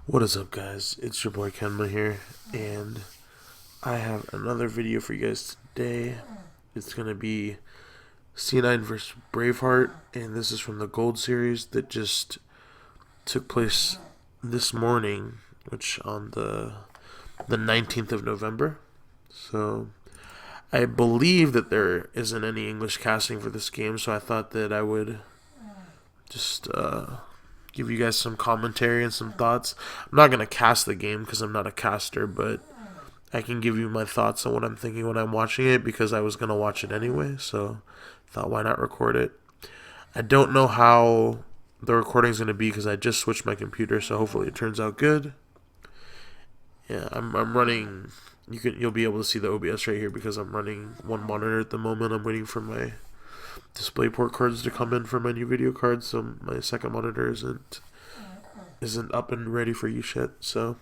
What is up, guys? It's your boy Kenma here, and I have another video for you guys today. It's gonna be C9 versus Braveheart, and this is from the Gold series that just took place this morning, which on the 19th of November. So I believe that there isn't any English casting for this game, so I thought that I would just give you guys some commentary and some thoughts. I'm not gonna cast the game because I'm not a caster, but I can give you my thoughts on what I'm thinking when I'm watching it because I was gonna watch it anyway. So thought why not record it. I don't know how the recording's gonna be because I just switched my computer, so hopefully it turns out good. Yeah, I'm running. You'll be able to see the OBS right here because I'm running one monitor at the moment. I'm waiting for my DisplayPort cards to come in for my new video cards, so my second monitor isn't up and ready for use yet. So,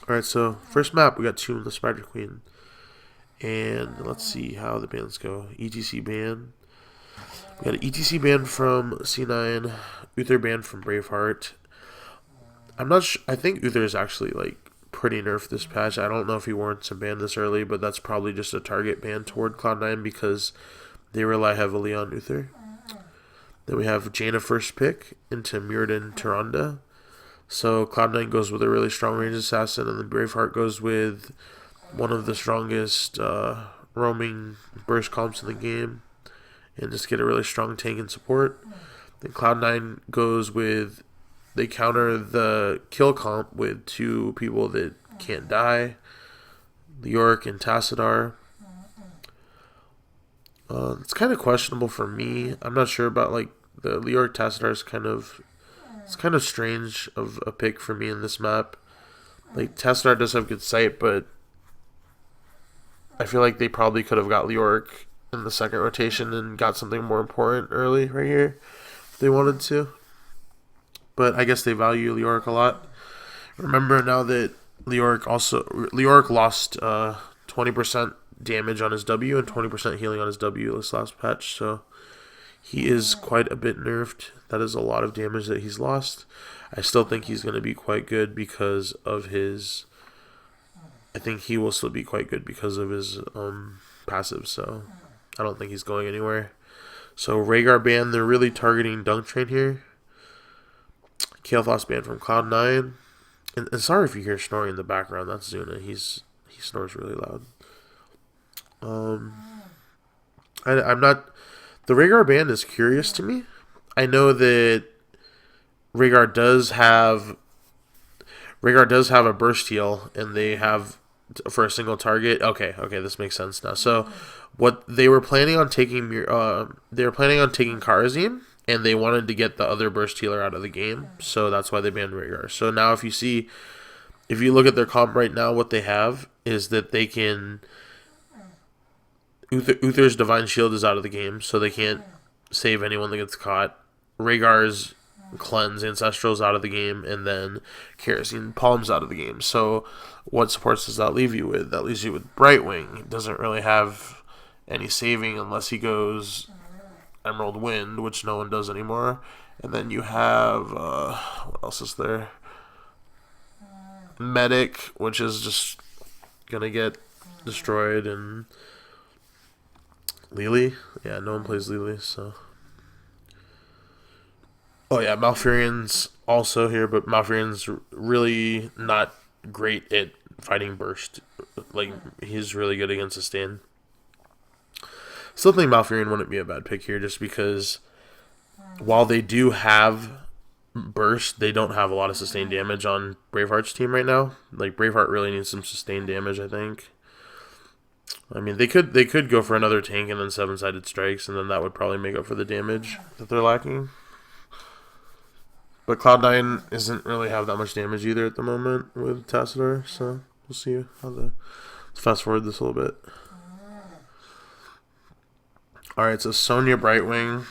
all right. So first map, we got Tomb the Spider Queen, and let's see how the bands go. ETC band. We got an ETC band from C9, Uther band from Braveheart. I'm not. I think Uther is actually like pretty nerfed this patch. I don't know if he warrants a ban this early, but that's probably just a target ban toward Cloud9 because they rely heavily on Uther. Then we have Jaina first pick into Mirrodin Tyrande. So Cloud9 goes with a really strong range assassin, and then Braveheart goes with one of the strongest roaming burst comps in the game, and just get a really strong tank and support. Then Cloud9 goes with, they counter the kill comp with two people that can't die, Leoric and Tassadar. It's kind of questionable for me. I'm not sure about like the Leoric Tassadar is it's kind of strange of a pick for me in this map. Like Tassadar does have good sight, but I feel like they probably could have got Leoric in the second rotation and got something more important early right here if they wanted to. But I guess they value Leoric a lot. Remember now that Leoric lost 20% damage on his W and 20% healing on his W this last patch, so he is quite a bit nerfed. That is a lot of damage that he's lost. I still think he's going to be quite good because of his. I think he will still be quite good because of his passive. So I don't think he's going anywhere. So Rhaegar ban, they're really targeting Dunk Train here. Kael'thas ban from Cloud9. And sorry if you hear snoring in the background. That's Zuna. He snores really loud. I'm not. The Rhaegar ban is curious to me. I know that Rhaegar does have a burst heal, and they have for a single target. Okay, this makes sense now. So, what they were planning on taking, Kharazim, and they wanted to get the other burst healer out of the game. So that's why they banned Rhaegar. So now, if you look at their comp right now, what they have is that they can. Uther's Divine Shield is out of the game, so they can't save anyone that gets caught. Rhaegar's Cleanse Ancestral's out of the game, and then Kerosene Palm's out of the game. So what supports does that leave you with? That leaves you with Brightwing. He doesn't really have any saving unless he goes Emerald Wind, which no one does anymore. And then you have, what else is there? Medic, which is just going to get destroyed, and Lily. Yeah, no one plays Lily, so. Oh yeah, Malfurion's also here, but Malfurion's really not great at fighting burst. Like, he's really good against sustain. Still think Malfurion wouldn't be a bad pick here, just because while they do have burst, they don't have a lot of sustained damage on Braveheart's team right now. Like, Braveheart really needs some sustained damage, I think. I mean, they could go for another tank and then 7-sided strikes, and then that would probably make up for the damage that they're lacking. But Cloud9 doesn't really have that much damage either at the moment with Tassadar, so we'll see how let's fast forward this a little bit. Alright, so Sonya Brightwing.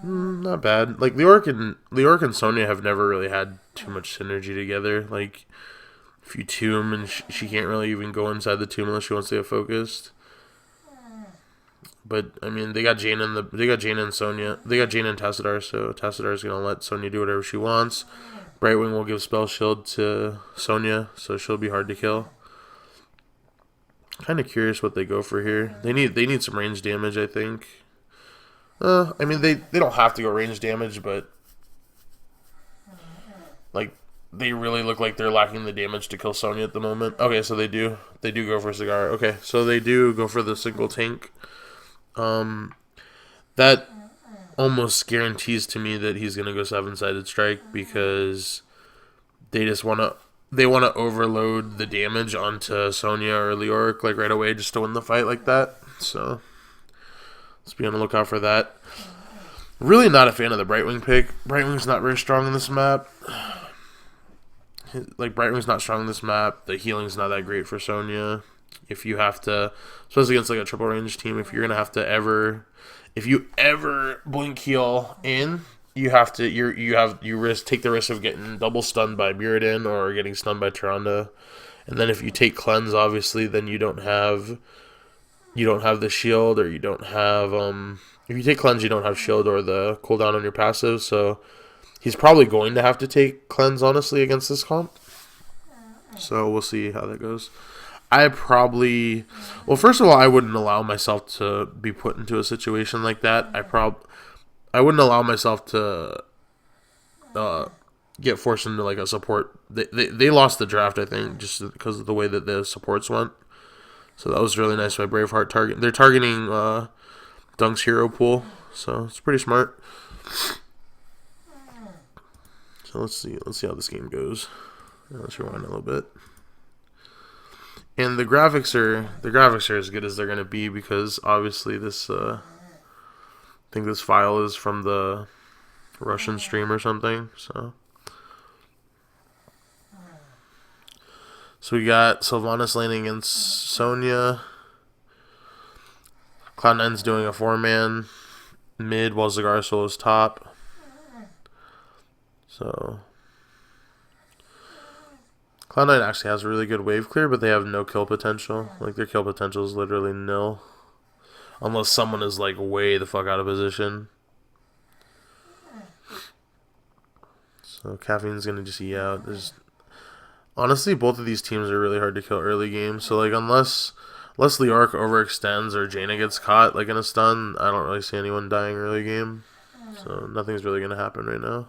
Not bad. Like, Leoric and Sonya have never really had too much synergy together. Like, if you tomb and she can't really even go inside the tomb unless she wants to get focused. But I mean, they got Jaina and Sonya. They got Jaina and Tassadar, so Tassadar is gonna let Sonya do whatever she wants. Brightwing will give spell shield to Sonya, so she'll be hard to kill. Kind of curious what they go for here. They need some range damage, I think. I mean, they don't have to go range damage, but like they really look like they're lacking the damage to kill Sonya at the moment. Okay, so they do go for Cigar. Okay, so they do go for the single tank. That almost guarantees to me that he's gonna go 7-sided strike because they just want to overload the damage onto Sonya or Leoric like right away just to win the fight like that. So let's be on the lookout for that. Really not a fan of the Brightwing pick. Brightwing's not very strong in this map. Like, Brightwing's not strong in this map. The healing's not that great for Sonya. If you have to, especially against like a triple range team, if you're gonna have to if you ever blink heal in, you have to take the risk of getting double stunned by Muradin or getting stunned by Tyrande. And then if you take cleanse, obviously, then you don't have the shield, or you don't have if you take cleanse, you don't have shield or the cooldown on your passive. So he's probably going to have to take cleanse, honestly, against this comp. So we'll see how that goes. Well, first of all, I wouldn't allow myself to be put into a situation like that. I wouldn't allow myself to get forced into like a support. They lost the draft, I think, just because of the way that the supports went. So that was really nice by Braveheart. They're targeting Dunk's hero pool, so it's pretty smart. So let's see how this game goes. Let's rewind a little bit. And the graphics are as good as they're gonna be because obviously this I think this file is from the Russian stream or something. So we got Sylvanas laning against Sonya. Cloud9's doing a 4-man mid while Cigar solo's top. So Cloud9 actually has a really good wave clear, but they have no kill potential. Like, their kill potential is literally nil. Unless someone is, like, way the fuck out of position. So Caffeine's gonna just eat out. Honestly, both of these teams are really hard to kill early game. So, like, unless Leoric overextends or Jaina gets caught, like, in a stun, I don't really see anyone dying early game. So nothing's really gonna happen right now.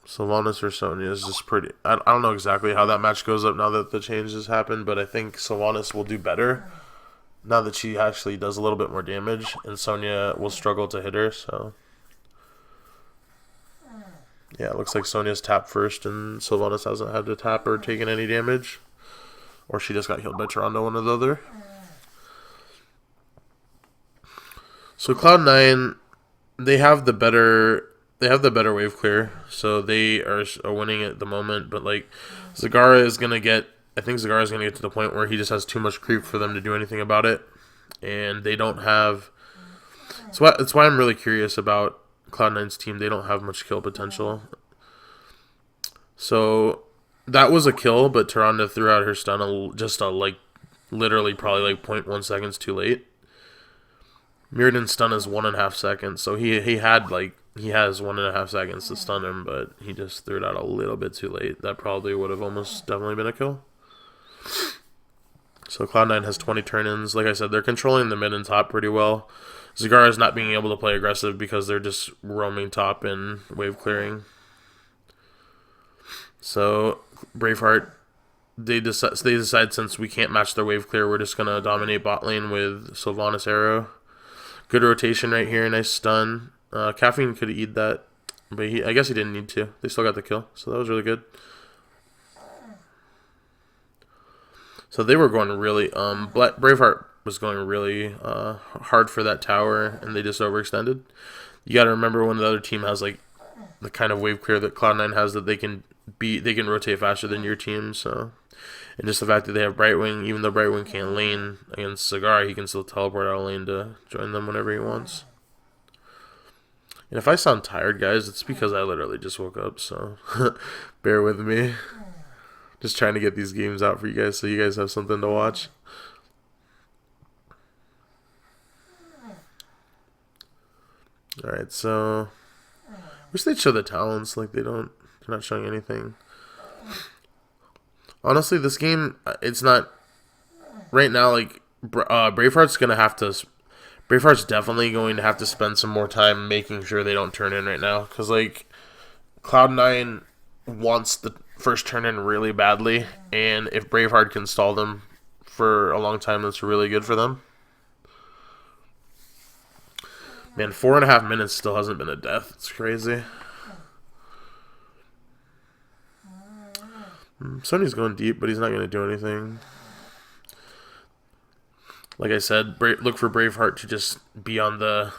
Sylvanas or Sonya is just pretty... I don't know exactly how that match goes up now that the changes happened, but I think Sylvanas will do better now that she actually does a little bit more damage, and Sonya will struggle to hit her, so... Yeah, it looks like Sonya's tapped first, and Sylvanas hasn't had to tap or taken any damage. Or she just got healed by Tyrande, one or the other. So Cloud9, they have the better wave clear, so they are winning at the moment. But like, Zagara is gonna get to the point where he just has too much creep for them to do anything about it, and they don't have. So that's why I'm really curious about Cloud9's team. They don't have much kill potential. So that was a kill, but Tyrande threw out her stun literally probably like 0.1 seconds too late. Muradin's stun is 1.5 seconds, so he has 1.5 seconds to stun him, but he just threw it out a little bit too late. That probably would have almost definitely been a kill. So Cloud9 has 20 turn-ins. Like I said, they're controlling the mid and top pretty well. Zagara is not being able to play aggressive because they're just roaming top and wave clearing. So Braveheart, they decide since we can't match their wave clear, we're just gonna dominate bot lane with Sylvanas Arrow. Good rotation right here, nice stun. Caffeine could have eaten that, but I guess he didn't need to. They still got the kill, so that was really good. So they were going really, Braveheart was going really hard for that tower, and they just overextended. You got to remember when the other team has like the kind of wave clear that Cloud9 has, that they can rotate faster than your team. So, and just the fact that they have Brightwing, even though Brightwing can't lane against Cigar, he can still teleport out of lane to join them whenever he wants. And if I sound tired, guys, it's because I literally just woke up, so bear with me. Just trying to get these games out for you guys so you guys have something to watch. Alright, so wish they'd show the talents. Like, they're not showing anything. Honestly, this game, it's not right now. Like, Braveheart's definitely going to have to spend some more time making sure they don't turn in right now, because like Cloud9 wants the first turn in really badly, and if Braveheart can stall them for a long time, that's really good for them. Man, 4.5 minutes still hasn't been a death. It's crazy. Sony's going deep, but he's not going to do anything. Like I said, look for Braveheart to just be on the...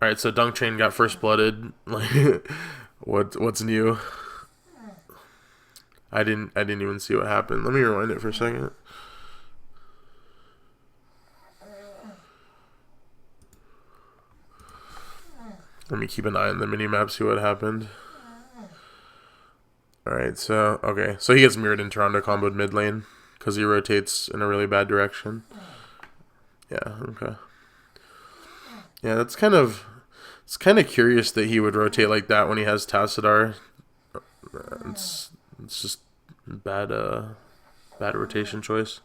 Alright, so Dunk Train got first blooded. Like, what's new? I didn't even see what happened. Let me rewind it for a second. Let me keep an eye on the minimap, see what happened. Alright, so, okay. So he gets mirrored in Toronto comboed mid lane because he rotates in a really bad direction. Yeah, okay. Yeah, it's kind of curious that he would rotate like that when he has Tassadar. It's just bad rotation choice.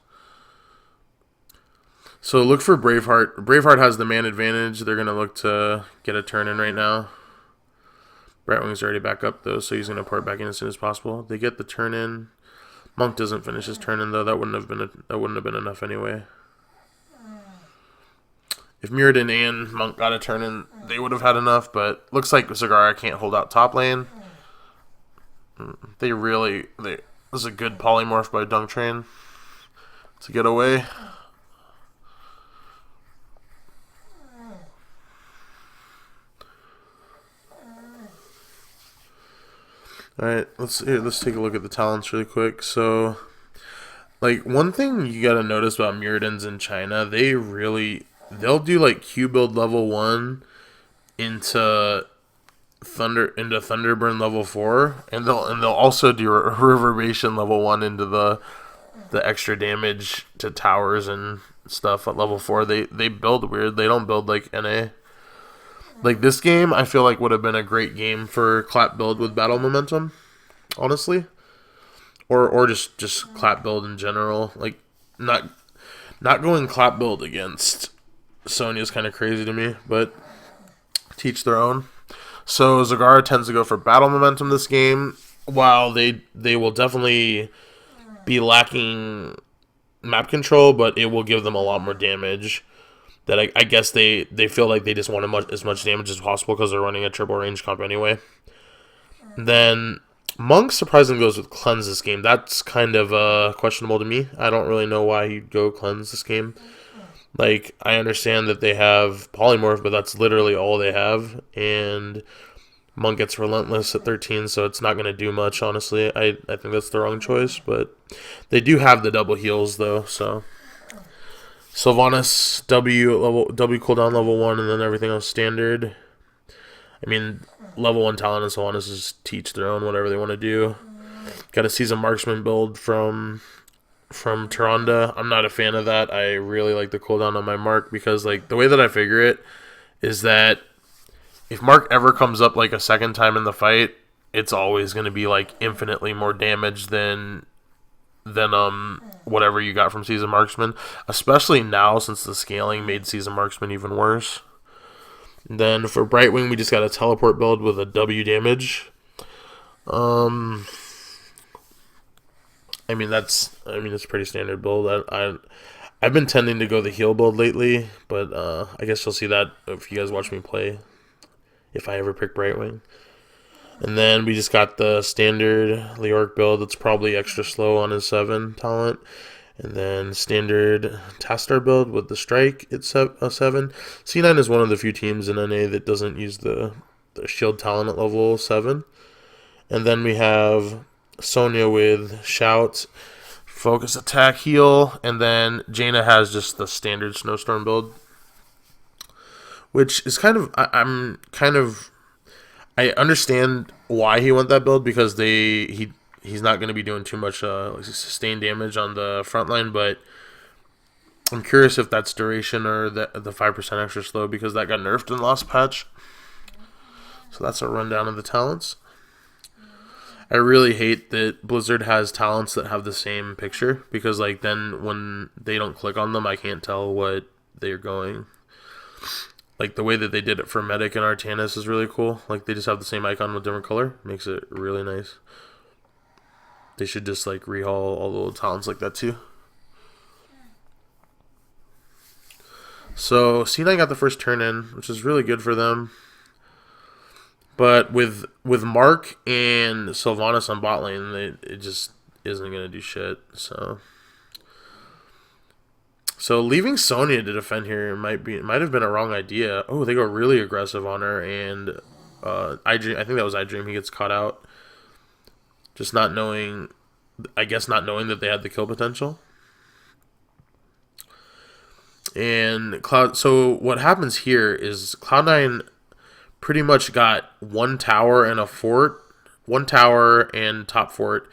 So look for Braveheart. Braveheart has the man advantage. They're gonna look to get a turn in right now. Brightwing's already back up though, so he's gonna port back in as soon as possible. They get the turn in. Monk doesn't finish his turn in though. That wouldn't have been enough anyway. If Mirrodin and Monk got a turn in, they would have had enough, but looks like Zagara can't hold out top lane. This is a good polymorph by Dunk Train to get away. Alright, let's take a look at the talents really quick. So, like, one thing you gotta notice about Mirrodins in China, they'll do like Q build level 1 into Thunderburn level 4, and they'll also do Reverberation level 1 into the extra damage to towers and stuff at level 4. They build weird. They don't build like NA. Like, this game, I feel like would have been a great game for clap build with battle momentum, honestly, or just clap build in general. Like, not going clap build against Sonya is kind of crazy to me, but teach their own. So Zagara tends to go for battle momentum this game, while they will definitely be lacking map control, but it will give them a lot more damage. That I guess they feel like they just want as much damage as possible because they're running a triple range comp anyway. Then Monk surprisingly goes with Cleanse this game. That's kind of questionable to me. I don't really know why he'd go Cleanse this game. Like, I understand that they have Polymorph, but that's literally all they have. And Monk gets Relentless at 13, so it's not going to do much, honestly. I think that's the wrong choice, but they do have the double heals, though, so... Sylvanas, W cooldown level 1, and then everything else standard. I mean, level 1 talent and Sylvanas just teach their own, whatever they want to do. Got a Season Marksman build from Tyrande. I'm not a fan of that. I really like the cooldown on my Mark because, like, the way that I figure it is that if Mark ever comes up, like, a second time in the fight, it's always going to be, like, infinitely more damage than whatever you got from Season Marksman, especially now since the scaling made Season Marksman even worse. And then for Brightwing, we just got a teleport build with a W damage. I mean it's a pretty standard build. I've been tending to go the heal build lately, but I guess you'll see that if you guys watch me play, if I ever pick Brightwing. And then we just got the standard Leoric build that's probably extra slow on his 7 talent. And then standard Tastar build with the strike at 7. C9 is one of the few teams in NA that doesn't use the shield talent at level 7. And then we have Sonya with shout, focus, attack, heal. And then Jaina has just the standard snowstorm build, which is I understand why he went that build because he he's not going to be doing too much like sustained damage on the front line, but I'm curious if that's duration or the 5% extra slow, because that got nerfed in the last patch. So that's a rundown of the talents. I really hate that Blizzard has talents that have the same picture, because like then when they don't click on them, I can't tell what they're going. Like the way that they did it for Medic and Artanis is really cool. Like they just have the same icon with different color. Makes it really nice. They should just like rehaul all the little talents like that too. So C9 got the first turn in, which is really good for them. But with Mark and Sylvanas on bot lane, it just isn't going to do shit. So leaving Sonya to defend here might have been a wrong idea. Oh, they go really aggressive on her, and I think that was iDream. He gets caught out. Just not knowing, I guess not knowing that they had the kill potential. And so what happens here is Cloud9 pretty much got one tower and a fort, one tower and top fort,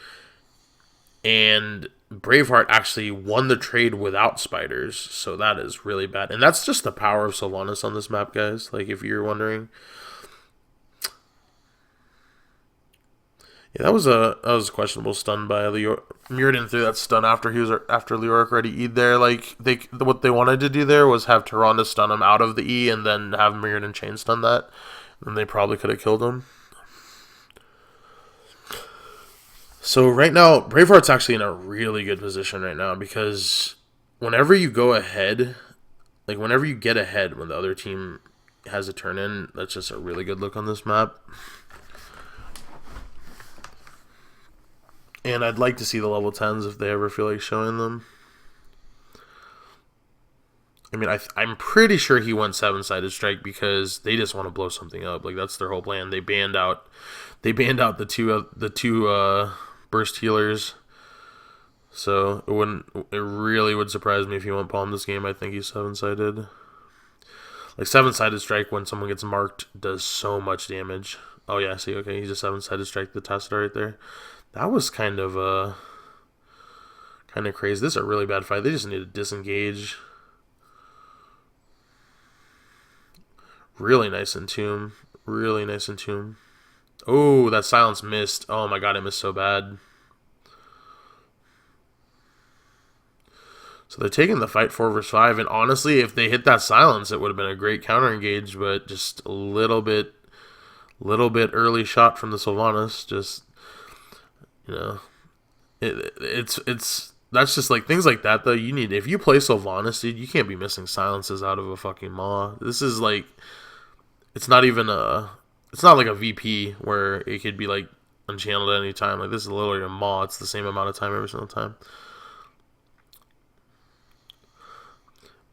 and Braveheart actually won the trade without spiders, so that is really bad. And that's just the power of Sylvanas on this map, guys, like if you're wondering. Yeah, that was a questionable stun by Leoric. Muradin threw that stun after Leoric already E'd there. Like what they wanted to do there was have Tyrande stun him out of the E and then have Muradin chain stun that, and they probably could have killed him. So right now, Braveheart's actually in a really good position right now, because whenever you go ahead, like whenever you get ahead when the other team has a turn in, that's just a really good look on this map. And I'd like to see the level 10s if they ever feel like showing them. I mean, I'm pretty sure he went 7-sided strike because they just want to blow something up. Like that's their whole plan. They banned out the two burst healers. So it really would surprise me if he went palm this game. I think he's 7-sided. Like 7-sided strike when someone gets marked does so much damage. Oh yeah, see, okay, he's a 7-sided strike. The tester right there. That was kind of crazy. This is a really bad fight. They just need to disengage. Really nice Entomb. Really nice Entomb. Oh, that silence missed. Oh my god, it missed so bad. So they're taking the fight 4 versus 5, and honestly, if they hit that silence, it would have been a great counter engage, but just a little bit early shot from the Sylvanas. Just, you know, it's that's just like things like that though. You need, if you play Sylvanas, dude, you can't be missing silences out of a fucking Maw. This is like, it's not like a VP where it could be like unchanneled at any time. Like this is literally a Maw. It's the same amount of time every single time.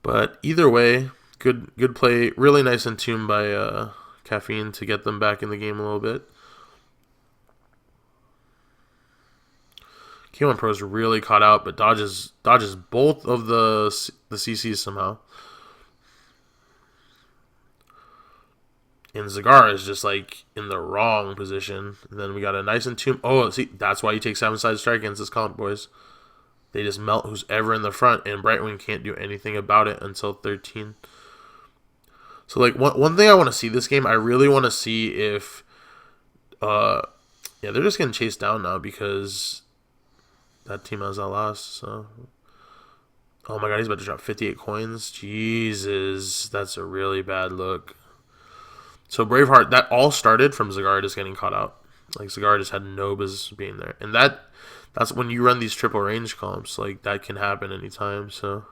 But either way, good play. Really nice Entomb by Caffeine to get them back in the game a little bit. K1 Pro's really caught out, but dodges both of the CCs somehow. And Zagara is just like in the wrong position. And then we got a nice Entomb. Oh, see, that's why you take 7-sided strike against this comp, boys. They just melt who's ever in the front, and Brightwing can't do anything about it until 13. So like one thing I want to see this game, I really want to see if yeah, they're just getting chased down now because that team has that lost. So oh my god, he's about to drop 58 coins. Jesus, that's a really bad look. So Braveheart, that all started from Zagara just getting caught out. Like Zagara just had no business being there, and that's when you run these triple range comps. Like that can happen anytime. So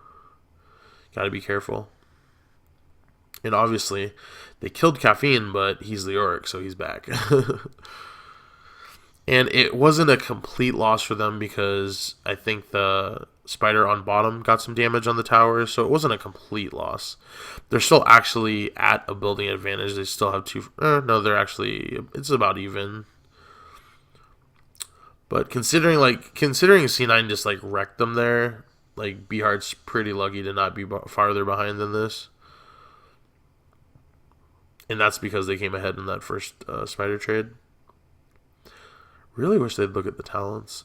gotta be careful. And obviously, they killed Caffeine, but he's Leoric, so he's back. And it wasn't a complete loss for them because I think the spider on bottom got some damage on the towers, so it wasn't a complete loss. They're still actually at a building advantage. They still have two. No, they're actually, it's about even. But considering C9 just like wrecked them there, like Bheart's pretty lucky to not be farther behind than this. And that's because they came ahead in that first spider trade. Really wish they'd look at the talents.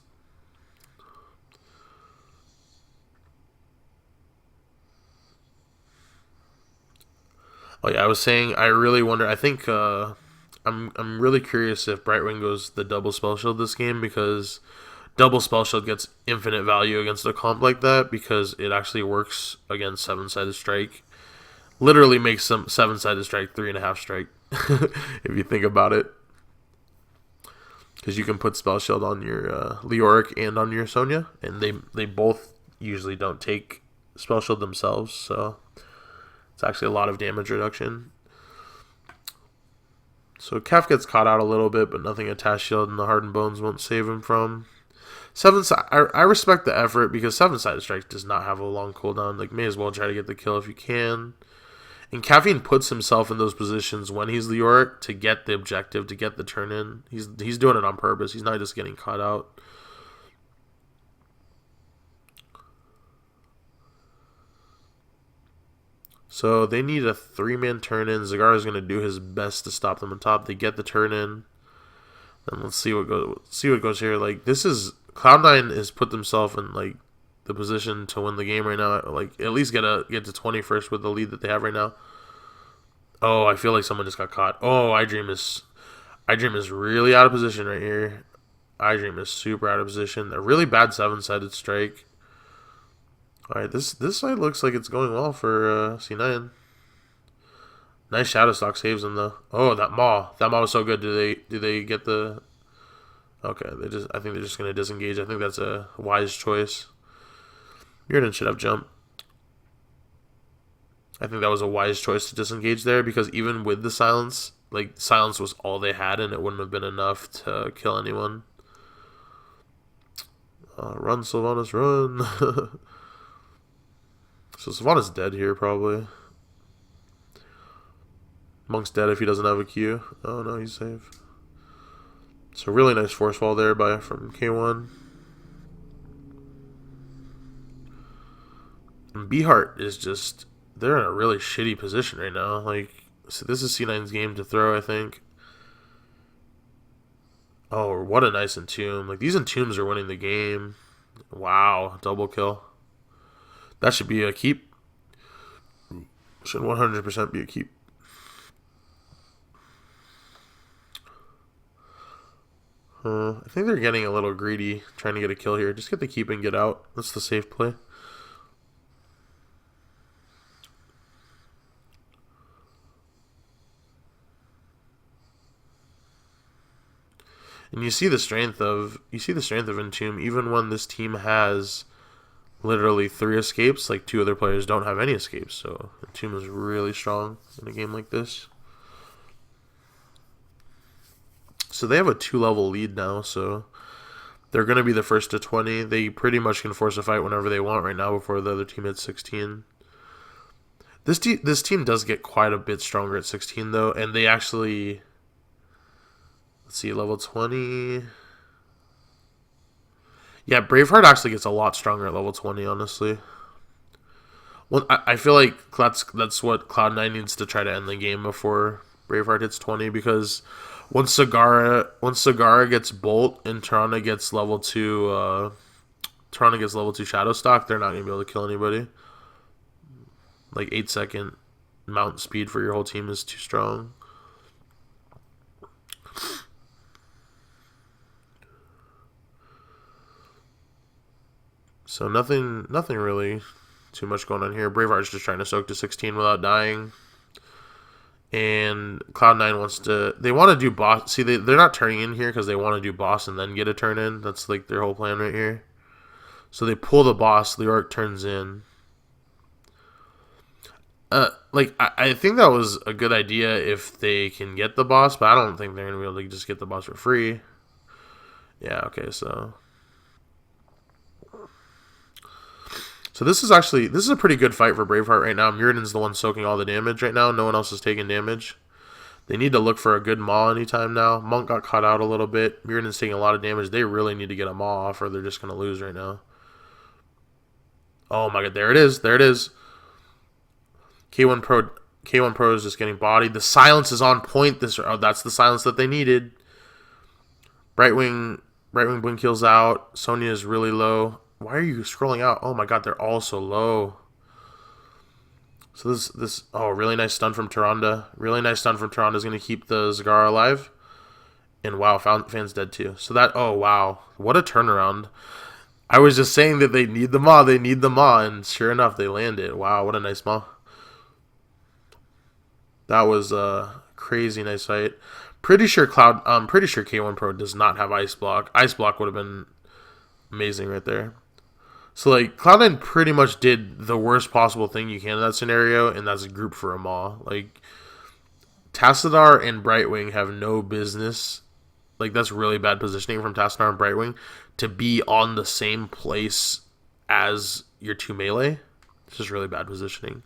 Oh yeah, I was saying I really wonder. I think I'm really curious if Brightwing goes the double spell shield this game, because double spell shield gets infinite value against a comp like that because it actually works against 7-sided strike. Literally makes some 7-sided strike 3.5 strike if you think about it, because you can put spell shield on your Leoric and on your Sonya, and they both usually don't take spell shield themselves, so it's actually a lot of damage reduction. So Kef gets caught out a little bit, but nothing a Task Shield and the Hardened Bones won't save him from. I respect the effort, because 7-sided strike does not have a long cooldown. Like, may as well try to get the kill if you can. And Caffeine puts himself in those positions when he's Leoric to get the objective, to get the turn in. He's doing it on purpose. He's not just getting caught out. So they need a 3-man turn in. Zagara's going to do his best to stop them on top. They get the turn in. And let's see what goes here. Like, this is Cloud9 has put themselves in like the position to win the game right now. Like, at least get to 20 first with the lead that they have right now. Oh, I feel like someone just got caught. Oh, iDream is really out of position right here. iDream is super out of position. A really bad 7-sided strike. All right, this side looks like it's going well for C9. Nice Shadow Stalk saves him though. Oh, that Maw was so good. Do they get the? Okay, I think they're just gonna disengage. I think that's a wise choice. Mirrodin should have jump. I think that was a wise choice to disengage there, because even with the silence, like, silence was all they had, and it wouldn't have been enough to kill anyone. Run, Sylvanas, run. So Sylvanas dead here, probably. Monk's dead if he doesn't have a Q. Oh no, he's safe. So really nice force wall there from K1. And Bheart is just, they're in a really shitty position right now. Like, so this is C9's game to throw, I think. Oh, what a nice entomb. Like, these entombs are winning the game. Wow, double kill. That should be a keep. Should 100% be a keep. I think they're getting a little greedy, trying to get a kill here. Just get the keep and get out. That's the safe play. And you see the strength of Entomb, even when this team has literally 3 escapes. Like, 2 other players don't have any escapes, so Entomb is really strong in a game like this. So they have a 2-level lead now, so they're going to be the first to 20. They pretty much can force a fight whenever they want right now before the other team hits 16. This team does get quite a bit stronger at 16, though, and they actually... Let's see, level 20... Yeah, Braveheart actually gets a lot stronger at level 20, honestly. Well, I feel like that's what Cloud9 needs to try to end the game before Braveheart hits 20, because once Zagara gets Bolt and Tirana gets level 2 Shadow Stock, they're not going to be able to kill anybody. Like, 8-second mount speed for your whole team is too strong. So nothing really too much going on here. Braveheart's just trying to soak to 16 without dying. And Cloud9 they want to do boss. See, they're not turning in here because they want to do boss and then get a turn in. That's like their whole plan right here. So they pull the boss, Leoric turns in. I think that was a good idea if they can get the boss, but I don't think they're going to be able to just get the boss for free. Yeah, okay, so this is a pretty good fight for Braveheart right now. Mirrodin's the one soaking all the damage right now. No one else is taking damage. They need to look for a good Maw anytime now. Monk got caught out a little bit. Mirrodin's taking a lot of damage. They really need to get a Maw off or they're just going to lose right now. Oh my god, there it is. There it is. K1 Pro is just getting bodied. The silence is on point. That's the silence that they needed. Brightwing, Brightwing blink heals out. Sonya is really low. Why are you scrolling out? Oh my god, they're all so low. So oh, really nice stun from Tyrande. Really nice stun from Tyrande is going to keep the Zagara alive. And wow, Fan's dead too. So that, oh wow, what a turnaround. I was just saying that they need the Maw, and sure enough, they land it. Wow, what a nice Maw. That was a crazy nice fight. Pretty sure K1 Pro does not have Ice Block. Ice Block would have been amazing right there. So, like, Cloud9 pretty much did the worst possible thing you can in that scenario, and that's a group for a Maw. Like, Tassadar and Brightwing have no business. Like, that's really bad positioning from Tassadar and Brightwing to be on the same place as your two melee. It's just really bad positioning.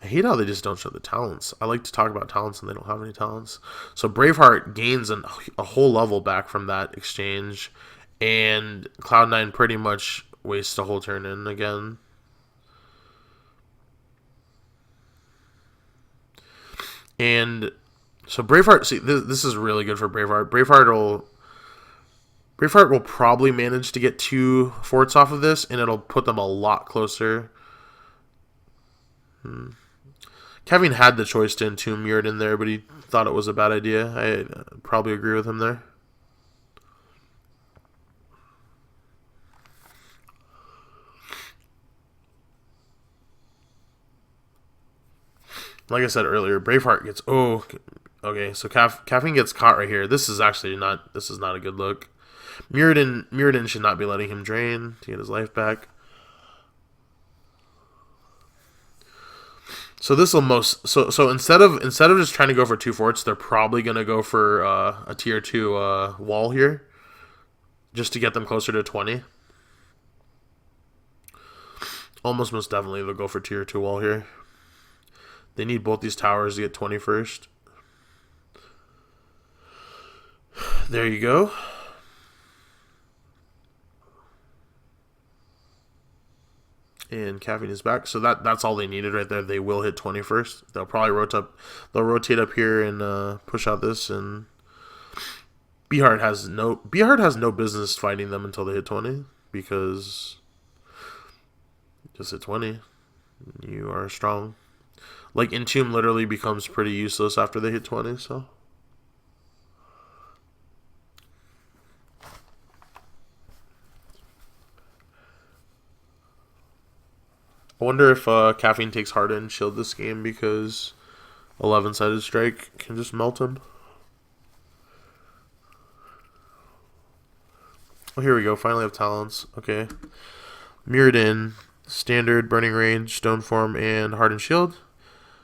I hate how they just don't show the talents. I like to talk about talents and they don't have any talents. So Braveheart gains a whole level back from that exchange. And Cloud9 pretty much wastes a whole turn in again. And so Braveheart, see, this is really good for Braveheart. Braveheart will probably manage to get 2 forts off of this, and it'll put them a lot closer. Kevin had the choice to entomb Muradin there, but he thought it was a bad idea. I probably agree with him there. Like I said earlier, Braveheart gets... Oh, okay, so Caffeine gets caught right here. This is actually not... This is not a good look. Muradin should not be letting him drain to get his life back. So this will so instead of just trying to go for 2 forts, they're probably gonna go for a tier 2 wall here, just to get them closer to 20. Almost most definitely they'll go for tier 2 wall here. They need both these towers to get 20 first. There you go. And Caffeine is back, so that's all they needed right there. They will hit 20 first. They'll probably rotate up here and push out this. And Bheart has no business fighting them until they hit 20, because just hit 20, you are strong. Like, Entomb literally becomes pretty useless after they hit 20. So. I wonder if Caffeine takes Harden Shield this game, because 11-sided strike can just melt him. Oh, here we go. Finally have talents. Okay. Muradin, Standard, Burning Range, Stone Form, and Harden Shield.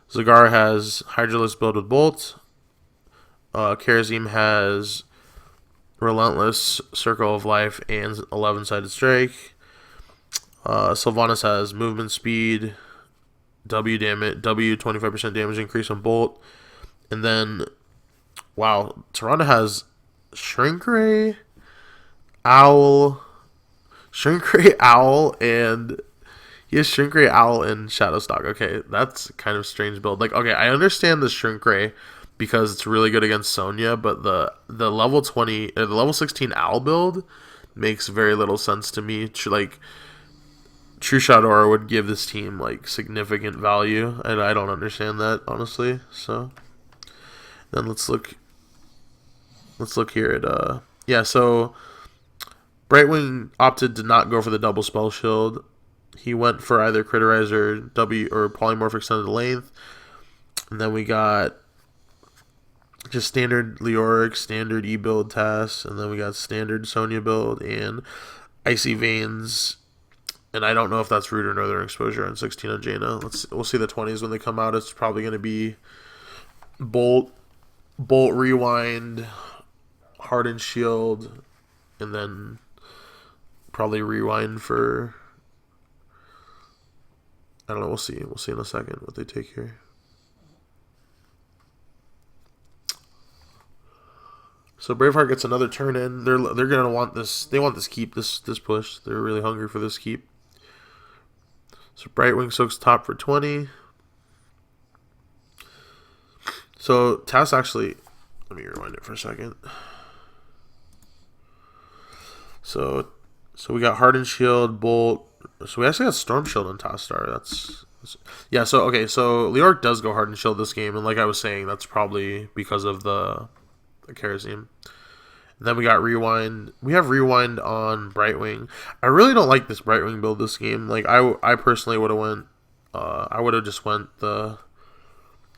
Zagara has Hydralisk build with Bolt. Karazim has Relentless, Circle of Life, and 11-sided strike. Sylvanas has movement speed, W 25% damage increase on Bolt. And then, wow, Tyrande has Shrink Ray, Owl, and he has Shrink Ray, Owl, and Shadowstalk. Okay, that's kind of strange build. Like, okay, I understand the Shrink Ray because it's really good against Sonya, but the level 20, the level 16 Owl build makes very little sense to me. Like, True Shot Aura would give this team like significant value, and I don't understand that, honestly. So then let's look here at yeah, so Brightwing opted to not go for the double spell shield. He went for either Criterizer, W, or Polymorph Extended Length. And then we got just standard Leoric, standard E-build tasks, and then we got standard Sonya build and Icy Veins. And I don't know if that's Root or Northern Exposure on 16 on Jaina. We'll see the 20s when they come out. It's probably going to be Bolt, Rewind, Hardened Shield, and then probably Rewind for... I don't know. We'll see. We'll see in a second what they take here. So Braveheart gets another turn in. They're gonna want this. They want this keep. This push. They're really hungry for this keep. So Brightwing soaks top for 20. So TAS actually, let me rewind it for a second. So we got Hardened Shield, Bolt. So we actually got Storm Shield and TAS Star. That's yeah. So okay, so Leoric does go Hardened Shield this game, and like I was saying, that's probably because of the Kerosene. And then we got Rewind. We have Rewind on Brightwing. I really don't like this Brightwing build this game. Like I personally would have went. I would have just went the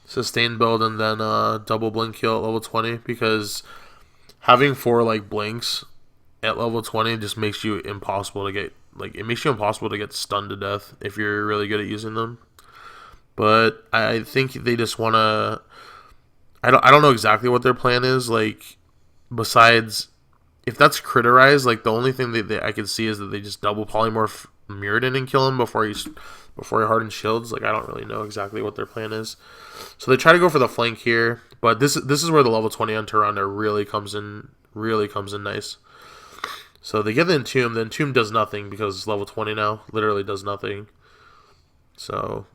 Sustain build and then double blink heal at level 20, because having 4 like blinks at level 20 just makes you impossible to get, like, it makes you impossible to get stunned to death if you're really good at using them. But I think they just want to, I don't know exactly what their plan is, like, besides if that's critterized, like the only thing that I can see is that they just double polymorph Mirrodin and kill him before he hardens shields. Like, I don't really know exactly what their plan is. So they try to go for the flank here, but this is where the level 20 on Tyrande really comes in nice. So they get the Entomb. The Entomb does nothing because it's level 20 now. Literally does nothing. So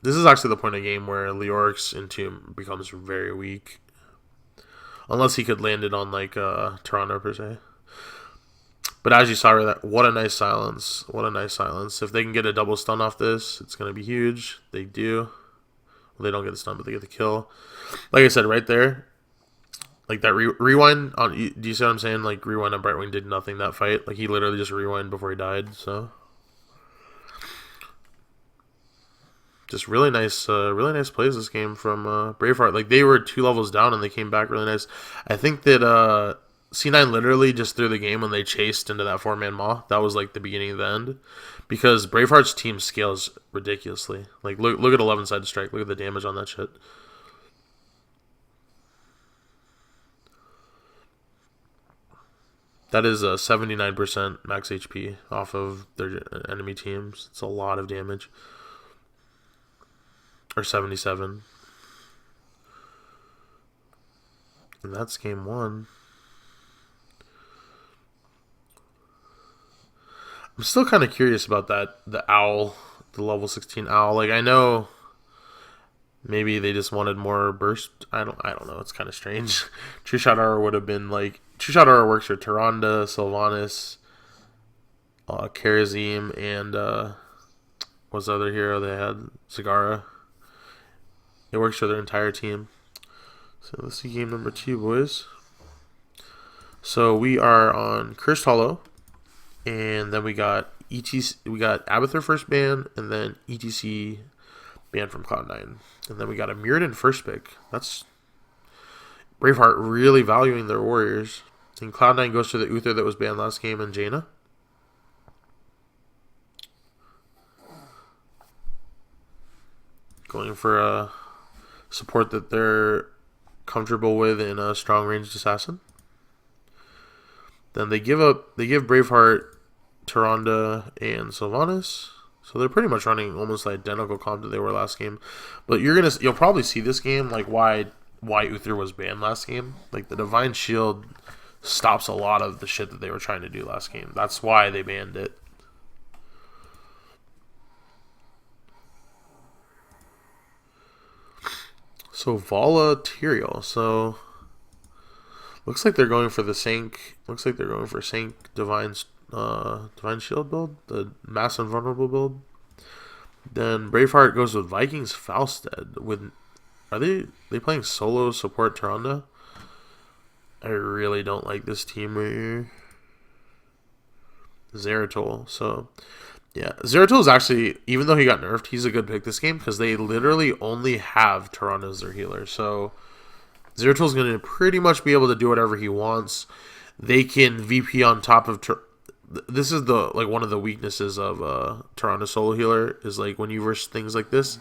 this is actually the point of the game where Leoric's Entomb becomes very weak. Unless he could land it on, like, Tyrande per se. But as you saw, what a nice silence. What a nice silence. If they can get a double stun off this, it's going to be huge. They do. Well, they don't get the stun, but they get the kill. Like I said, right there, like that rewind on, do you see what I'm saying? Like, rewind on Brightwing did nothing that fight. Like, he literally just rewind before he died. So just really nice plays this game from Braveheart. Like, they were 2 levels down and they came back really nice. I think that C9 literally just threw the game when they chased into that 4-man maw. That was like the beginning of the end, because Braveheart's team scales ridiculously. Like, look at 11 side strike. Look at the damage on that shit. That is a 79% max HP off of their enemy teams. It's a lot of damage. Or 77. And that's game 1. I'm still kind of curious about that, the owl, the level 16 owl. Like, I know maybe they just wanted more burst. I don't know. It's kind of strange. True Shot Aura would have been like, True Shot Aura works for Tyrande, Sylvanas, Karazim, and what's the other hero they had? Zagara. It works for their entire team. So let's see game number 2, boys. So we are on Cursed Hollow, and then we got ETC. We got Abathur first ban, and then ETC ban from Cloud9, and then we got a Mirrodin first pick. That's Braveheart really valuing their warriors. And Cloud9 goes to the Uther that was banned last game, and Jaina. Going for a support that they're comfortable with in a strong ranged assassin. Then they give Braveheart, Tyrande, and Sylvanas. So they're pretty much running almost the identical comp that they were last game. But you'll probably see this game, like, why Uther was banned last game. Like, the Divine Shield stops a lot of the shit that they were trying to do last game. That's why they banned it. So Volatirial. So looks like they're going for the Sank. Looks like they're going for Sank Divine Shield build, the Mass Invulnerable build. Then Braveheart goes with Vikings Falstead. Are they playing solo support Tyrande? I really don't like this team right here. Zeratol. So yeah, Zeratol is actually, even though he got nerfed, he's a good pick this game because they literally only have Tyrande as their healer. So Zeratol is going to pretty much be able to do whatever he wants. They can VP on top of this is the, like, one of the weaknesses of Tyrande solo healer is, like, when you verse things like this,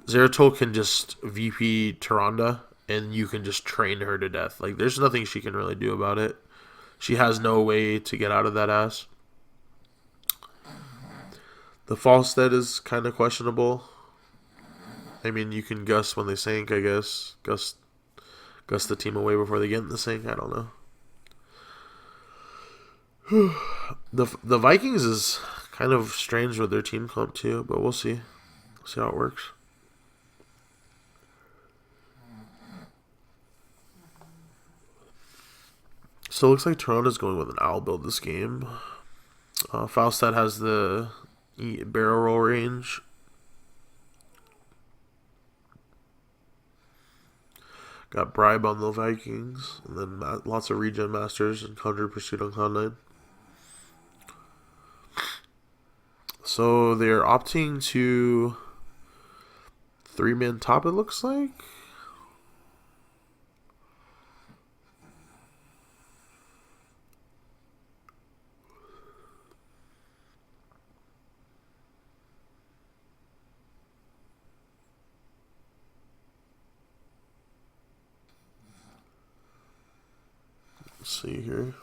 Zeratol can just VP Tyrande and you can just train her to death. Like, there's nothing she can really do about it. She has no way to get out of that ass. The Falstead is kind of questionable. I mean, you can Gus when they sink, I guess. Gus the team away before they get in the sink. I don't know. The Vikings is kind of strange with their team comp too, but we'll see. We'll see how it works. So it looks like Toronto's going with an owl build this game. Falstad has the barrel roll range. Got Bribe on the Vikings, and then lots of regen masters and Conjure Pursuit on Cloud9. So they're opting to 3-man top, it looks like. Let's see here.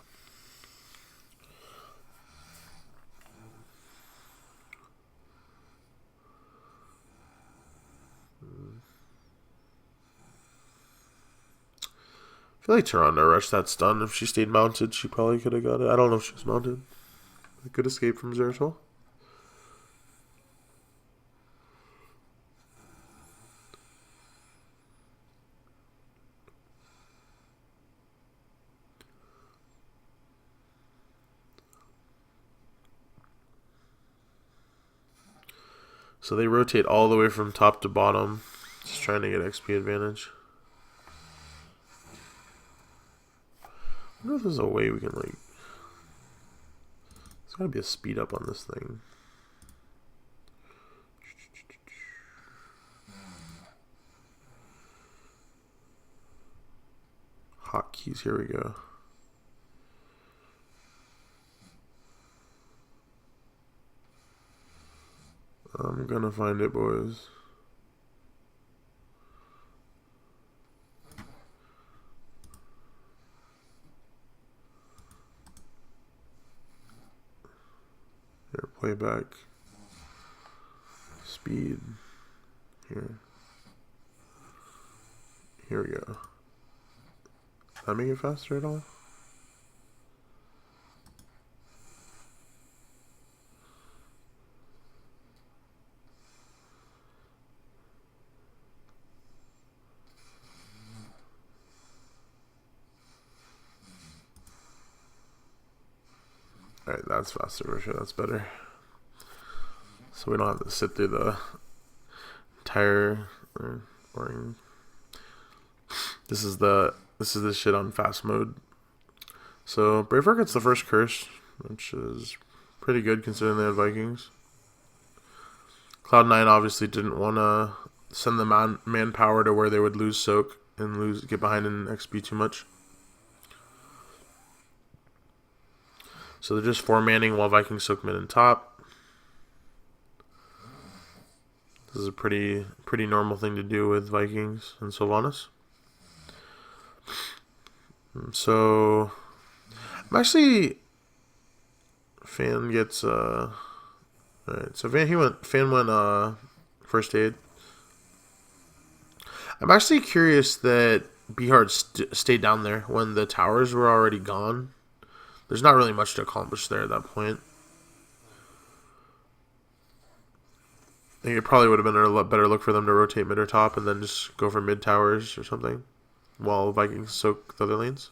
I feel like Toronto rushed that stun. If she stayed mounted, she probably could have got it. I don't know if she was mounted. A good escape from Zeratul. So they rotate all the way from top to bottom, just trying to get XP advantage. I wonder if there's a way we can, like... There's gotta be a speed up on this thing. Hotkeys, here we go. I'm gonna find it, boys. Here, playback. Speed. Here. Here we go. Did that make it faster at all? Alright, that's faster for sure. That's better. So we don't have to sit through the entire boring. This is the shit on fast mode. So Braveheart gets the first curse, which is pretty good considering they had Vikings. Cloud9 obviously didn't want to send the manpower to where they would lose soak and get behind in XP too much. So they're just 4-manning while Vikings soak mid and top. This is a pretty normal thing to do with Vikings and Sylvanas. So I'm actually Fan gets alright, so Fan went first aid. I'm actually curious that Bheart stayed down there when the towers were already gone. There's not really much to accomplish there at that point. I think it probably would have been a lot better look for them to rotate mid or top and then just go for mid towers or something while Vikings soak the other lanes.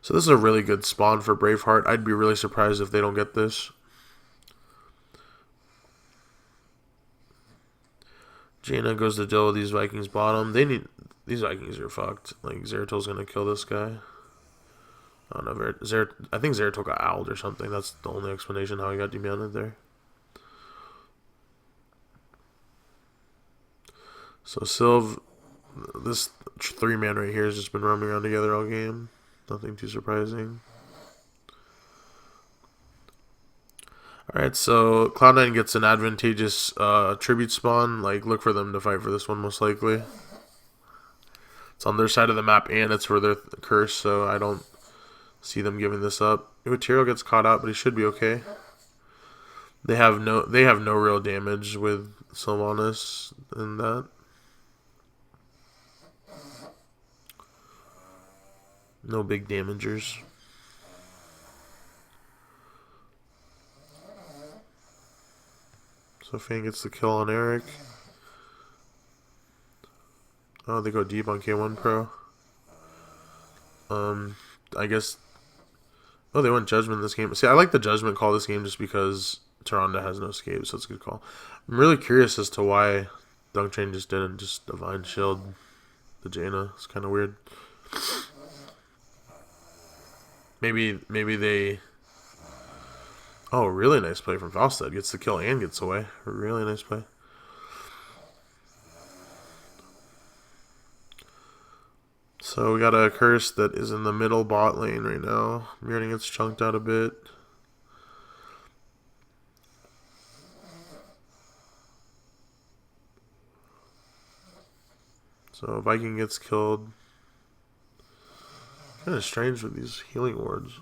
So this is a really good spawn for Braveheart. I'd be really surprised if they don't get this. Jaina goes to deal with these Vikings bottom. These Vikings are fucked. Like Zeratul's gonna kill this guy. I don't know. I think Zeratul got owled or something. That's the only explanation how he got demounted there. So Sylv, this 3-man right here has just been roaming around together all game. Nothing too surprising. Alright, so Cloud9 gets an advantageous tribute spawn. Like, look for them to fight for this one most likely. It's on their side of the map and it's for their curse, so I don't see them giving this up. Uetiro gets caught out, but he should be okay. They have no real damage with Sylvanas in that. No big damagers. So Fang gets the kill on Eric. Oh, they go deep on K1 Pro. I guess. Oh, they went Judgment this game. See, I like the Judgment call this game just because Tyrande has no escape, so it's a good call. I'm really curious as to why Dunk Train just didn't just Divine Shield the Jaina. It's kind of weird. Maybe they. Oh, really nice play from Falstad. Gets the kill and gets away. Really nice play. So we got a Curse that is in the middle bot lane right now. Mirrodin gets chunked out a bit. So Viking gets killed. Kind of strange with these healing wards.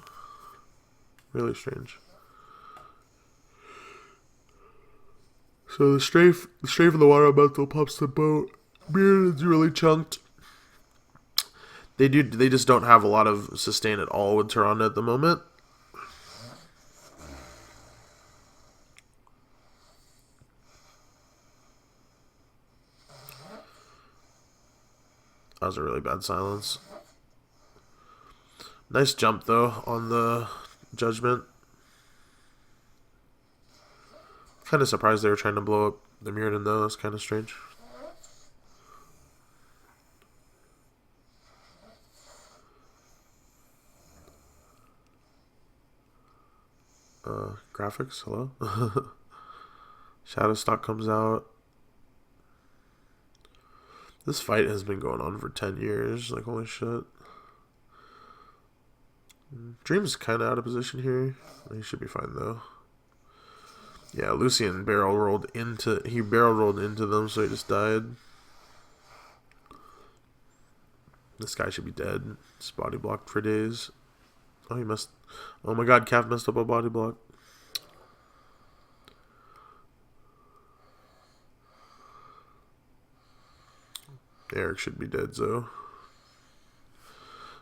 Really strange. So the strafe of the water elemental pops the boat. Mirrodin's really chunked. They just don't have a lot of sustain at all with Tyrande at the moment. That was a really bad silence. Nice jump though on the Judgment. Kind of surprised they were trying to blow up the Mirrodin though. That's kind of strange. Graphics, hello? Shadowstock comes out. This fight has been going on for 10 years. Like, holy shit. Dream's kind of out of position here. He should be fine, though. Yeah, Lucian barrel rolled into them, so he just died. This guy should be dead. He's body blocked for days. Oh, he messed. Oh my god, Calf messed up a body block. Eric should be dead, though.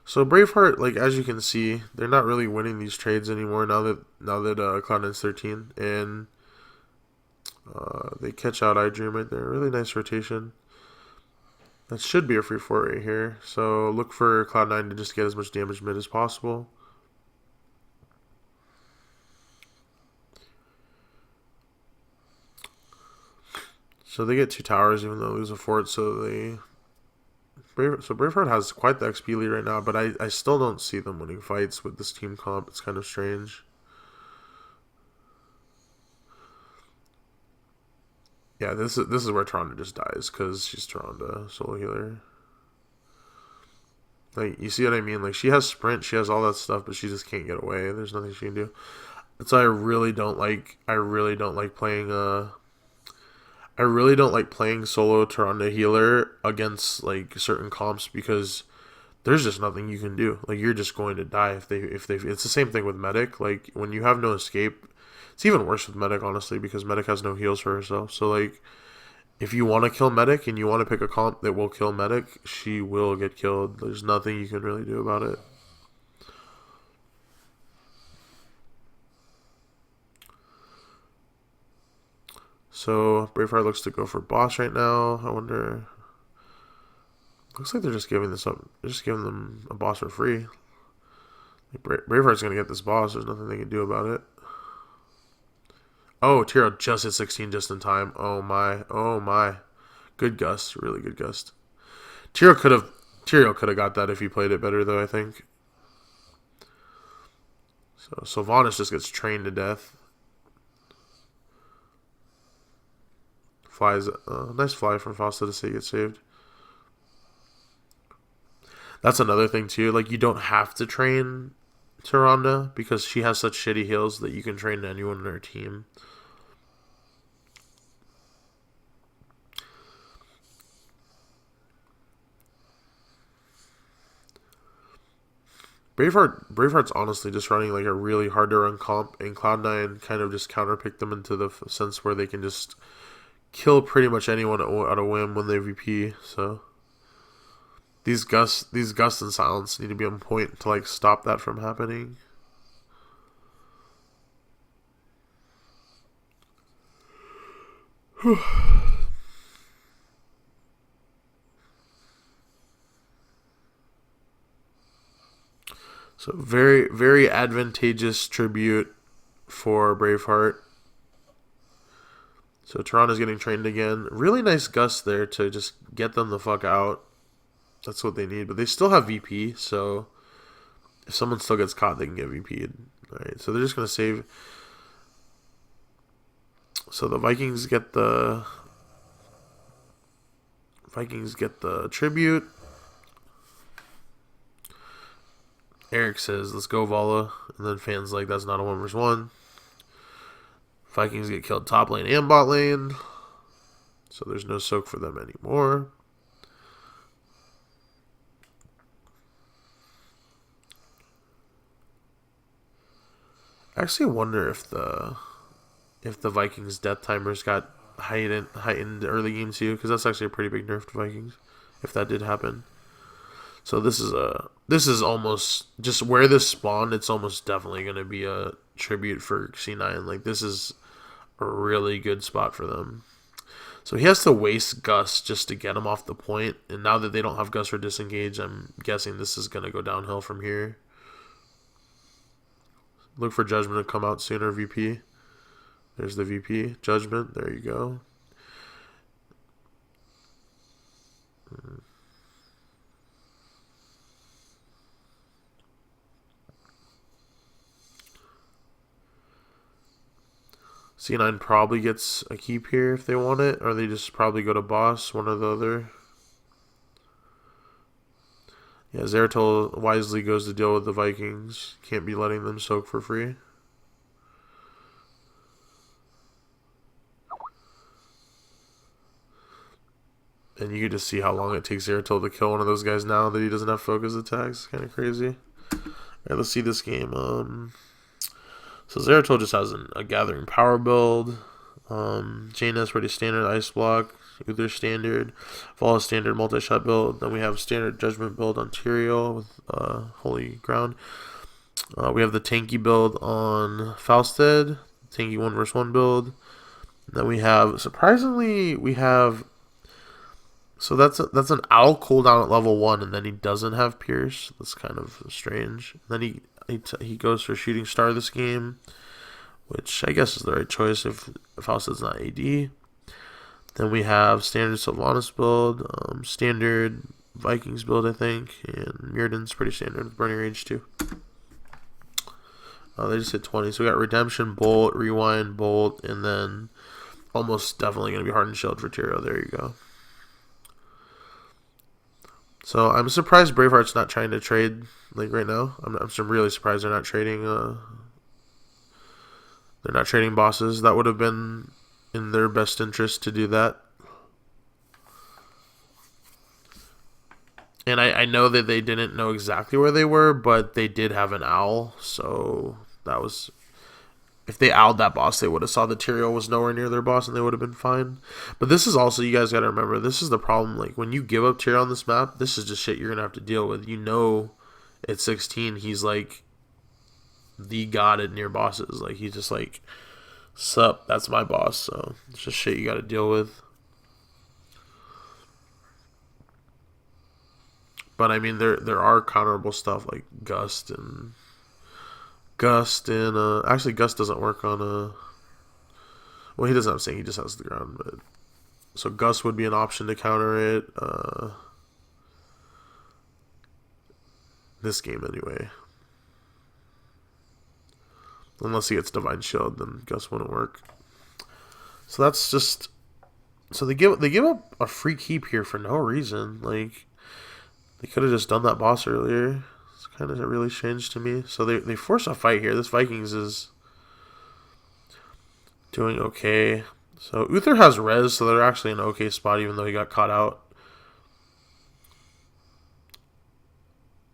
So Braveheart, like as you can see, they're not really winning these trades anymore now that Cloud9's 13, and they catch out iDream right there. Really nice rotation. That should be a free fort right here. So look for Cloud9 to just get as much damage mid as possible. So they get 2 towers even though they lose a fort, so Braveheart has quite the XP lead right now, but I still don't see them winning fights with this team comp. It's kind of strange. Yeah, this is where Tyrande just dies because she's Tyrande, solo healer. Like, you see what I mean? Like, she has sprint, she has all that stuff, but she just can't get away. There's nothing she can do. That's why I really don't like playing I really don't like playing solo Tyrande healer against like certain comps because there's just nothing you can do. Like, you're just going to die if they it's the same thing with Medic. Like, when you have no escape, it's even worse with Medic, honestly, because Medic has no heals for herself. So like, if you want to kill Medic and you want to pick a comp that will kill Medic, she will get killed. There's nothing you can really do about it. So Braveheart looks to go for boss right now. I wonder. Looks like they're just giving this up. They're just giving them a boss for free. Like, Braveheart's gonna get this boss. There's nothing they can do about it. Oh, Tyrael just hit 16 just in time. Oh my. Oh my. Good gust. Really good gust. Tyrael could have got that if he played it better, though, I think. So Sylvanas just gets trained to death. Flies, nice fly from Fausta to say get saved. That's another thing too. Like, you don't have to train Tyrande because she has such shitty heals that you can train anyone in her team. Braveheart's honestly just running like a really hard to run comp, and Cloud9 kind of just counterpicked them into the sense where they can just kill pretty much anyone at a whim when they VP. So these gusts and silence need to be on point to like stop that from happening. So very, very advantageous tribute for Braveheart. So Toronto's getting trained again. Really nice gust there to just get them the fuck out. That's what they need. But they still have VP, so if someone still gets caught, they can get VP'd. Alright, so they're just going to save. So the Vikings get the tribute. Eric says, let's go, Vala. And then fans like, that's not a 1v1. Vikings get killed top lane and bot lane. So there's no soak for them anymore. I actually wonder if the Vikings death timers got heightened early game too, because that's actually a pretty big nerf to Vikings if that did happen. So this is almost just where this spawned. It's almost definitely going to be a tribute for C9. Like, this is a really good spot for them. So he has to waste Gus just to get him off the point. And now that they don't have Gus for disengage, I'm guessing this is going to go downhill from here. Look for Judgment to come out sooner, VP. There's the VP. Judgment. There you go. C9 probably gets a keep here if they want it, or they just probably go to boss, one or the other. Yeah, Zeratul wisely goes to deal with the Vikings. Can't be letting them soak for free. And you can just see how long it takes Zeratul to kill one of those guys now that he doesn't have focus attacks. Kind of crazy. Alright, let's see this game. So Zeratul just has a Gathering Power build. Jaina's pretty standard Ice Block. Uther standard. Vala standard multi-shot build. Then we have standard Judgment build on Tyrael with Holy Ground. We have the tanky build on Falstead. Tanky 1 vs 1 build. Then we have, surprisingly, so that's an Owl cooldown at level 1, and then he doesn't have Pierce. That's kind of strange. Then he goes for Shooting Star this game, which I guess is the right choice if Falstead's not AD. Then we have standard Sylvanas build, standard Vikings build, I think, and Mirrodin's pretty standard with Burning Rage too. They just hit 20, so we got Redemption, Bolt, Rewind, Bolt, and then almost definitely going to be Hardened Shield for Tyrael. There you go. So I'm surprised Braveheart's not trying to trade like right now. I'm really surprised they're not trading. They're not trading bosses. That would have been in their best interest to do that. And I know that they didn't know exactly where they were, but they did have an owl, so that was... If they owled that boss, they would have saw that Tyrael was nowhere near their boss, and they would have been fine. But this is also, you guys got to remember, this is the problem. Like, when you give up Tyrael on this map, this is just shit you're going to have to deal with. You know, at 16, he's like the god at near bosses. Like, he's just like, sup, that's my boss. So it's just shit you got to deal with. But I mean, there are counterable stuff like Gust and actually Gust doesn't work on well, he doesn't have Sing, he just has the ground, but so Gust would be an option to counter it this game anyway. Unless he gets Divine Shield, then Gust wouldn't work. So that's just, so they give up a free keep here for no reason. Like, they could have just done that boss earlier. It's kind of really strange to me. So they force a fight here. This Vikings is doing okay. So Uther has res, so they're actually in an okay spot, even though he got caught out.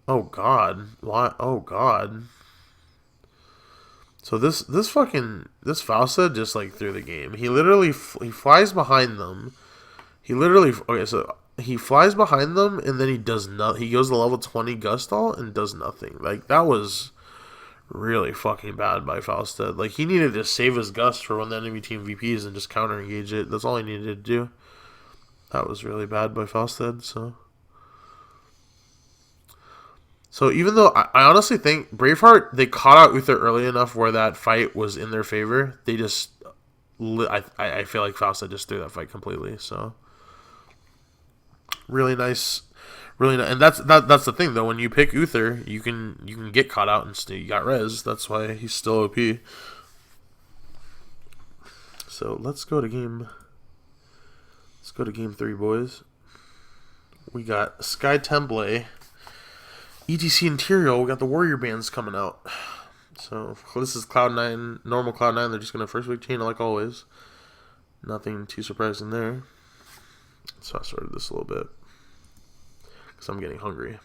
Oh god. What? Oh god. So this Falsa just like threw the game. He literally he flies behind them. He flies behind them, and then he does nothing. He goes to level 20 Gustall and does nothing. Like, that was really fucking bad by Falstad. Like, he needed to save his Gust for when the enemy team VPs and just counter engage it. That's all he needed to do. That was really bad by Falstad. So even though I honestly think Braveheart, they caught out Uther early enough where that fight was in their favor. They just, I feel like Fausta just threw that fight completely. So really nice, really nice. And that's the thing though. When you pick Uther, you can get caught out and still you got res. That's why he's still OP. So let's go to game. Let's go to game 3, boys. We got Sky Temple, ETC Interior. We got the Warrior bands coming out. So this is Cloud9, normal Cloud9. They're just gonna first week chain like always. Nothing too surprising there. So I started this a little bit because I'm getting hungry.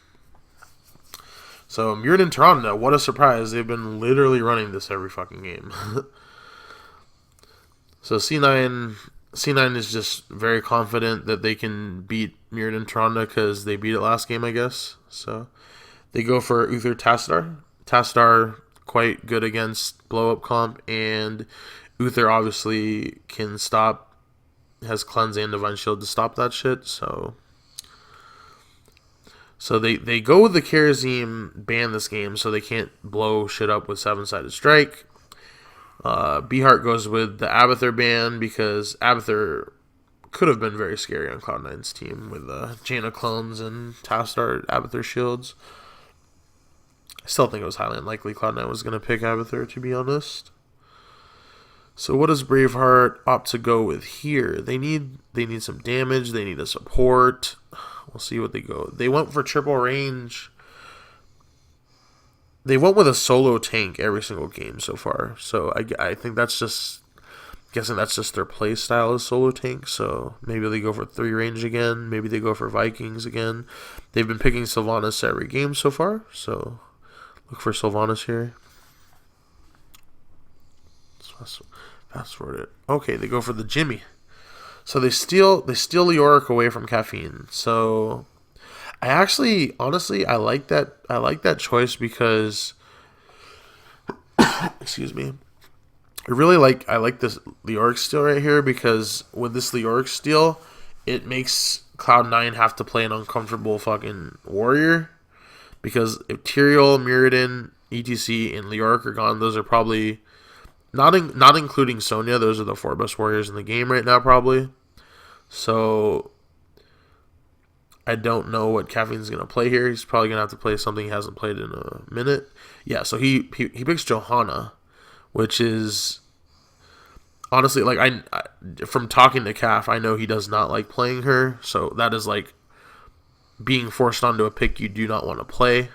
So Murid Toronto, what a surprise! They've been literally running this every fucking game. So C9 is just very confident that they can beat Murid Toronto because they beat it last game, I guess. So they go for Uther Tastar. Tastar quite good against blow up comp, and Uther obviously can stop, has cleanse and divine shield to stop that shit. So they go with the Kharazim ban this game so they can't blow shit up with 7-sided strike. Bheart goes with the Abathur ban because Abathur could have been very scary on Cloud9's team with Jaina clones and Tastar Abathur shields. I still think it was highly unlikely Cloud9 was going to pick Abathur, to be honest. So what does Braveheart opt to go with here? They need some damage. They need a support. We'll see what they go. They went for triple range. They went with a solo tank every single game so far. So I think that's just, guessing that's just their play style is solo tank. So maybe they go for 3 range again. Maybe they go for Vikings again. They've been picking Sylvanas every game so far. So look for Sylvanas here. Fast forward it. Okay, they go for the Jimmy. So they steal Leoric away from Caffeine. So I actually, honestly, I like that choice because, excuse me, I like this Leoric steal right here because with this Leoric steal, it makes Cloud9 have to play an uncomfortable fucking warrior because if Tyrael, Muradin, ETC, and Leoric are gone, those are probably not including Sonya. Those are the 4 best warriors in the game right now, probably. So I don't know what Caffeine's going to play here. He's probably going to have to play something he hasn't played in a minute. Yeah, so he picks Johanna, which is honestly, like, I from talking to Caff, I know he does not like playing her. So that is like being forced onto a pick you do not want to play.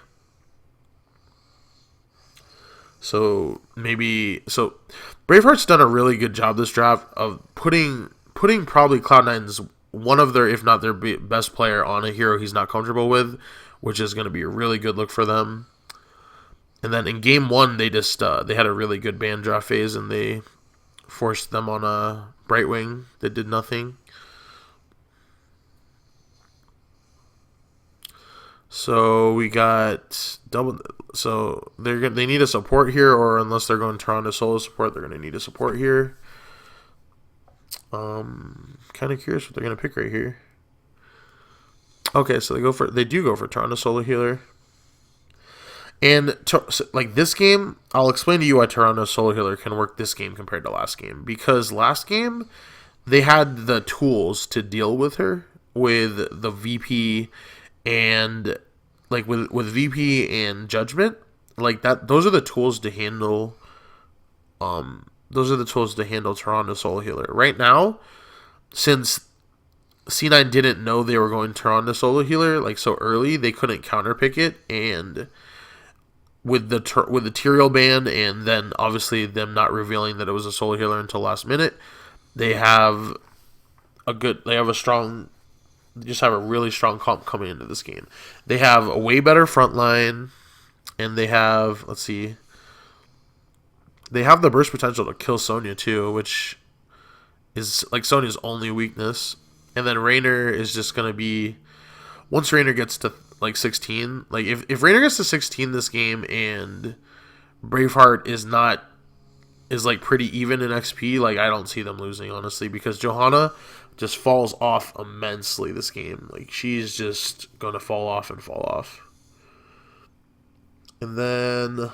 So Braveheart's done a really good job this draft of putting probably Cloud9's one of their, if not their best player on a hero he's not comfortable with, which is going to be a really good look for them. And then in game 1, they just they had a really good ban draft phase and they forced them on a Brightwing that did nothing. So we got double. So they need a support here, or unless they're going Toronto solo support, they're going to need a support here. Kind of curious what they're going to pick right here. Okay, so they do go for Toronto solo healer. And like this game, I'll explain to you why Toronto solo healer can work this game compared to last game, because last game they had the tools to deal with her with the VP and like with VP and Judgment, like that. Those are the tools to handle. Those are the tools to handle Toronto solo healer right now. Since C9 didn't know they were going Toronto solo healer like so early, they couldn't counterpick it, and with the Tyrael ban, and then obviously them not revealing that it was a solo healer until last minute, they have a really strong comp coming into this game. They have a way better front line, and they have, they have the burst potential to kill Sonya too, which is like Sonya's only weakness. And then Raynor is just going to be, once Raynor gets to like 16, like if Raynor gets to 16 this game and Braveheart is like pretty even in XP, like I don't see them losing, honestly, because Johanna just falls off immensely this game. Like she's just going to fall off and fall off. And then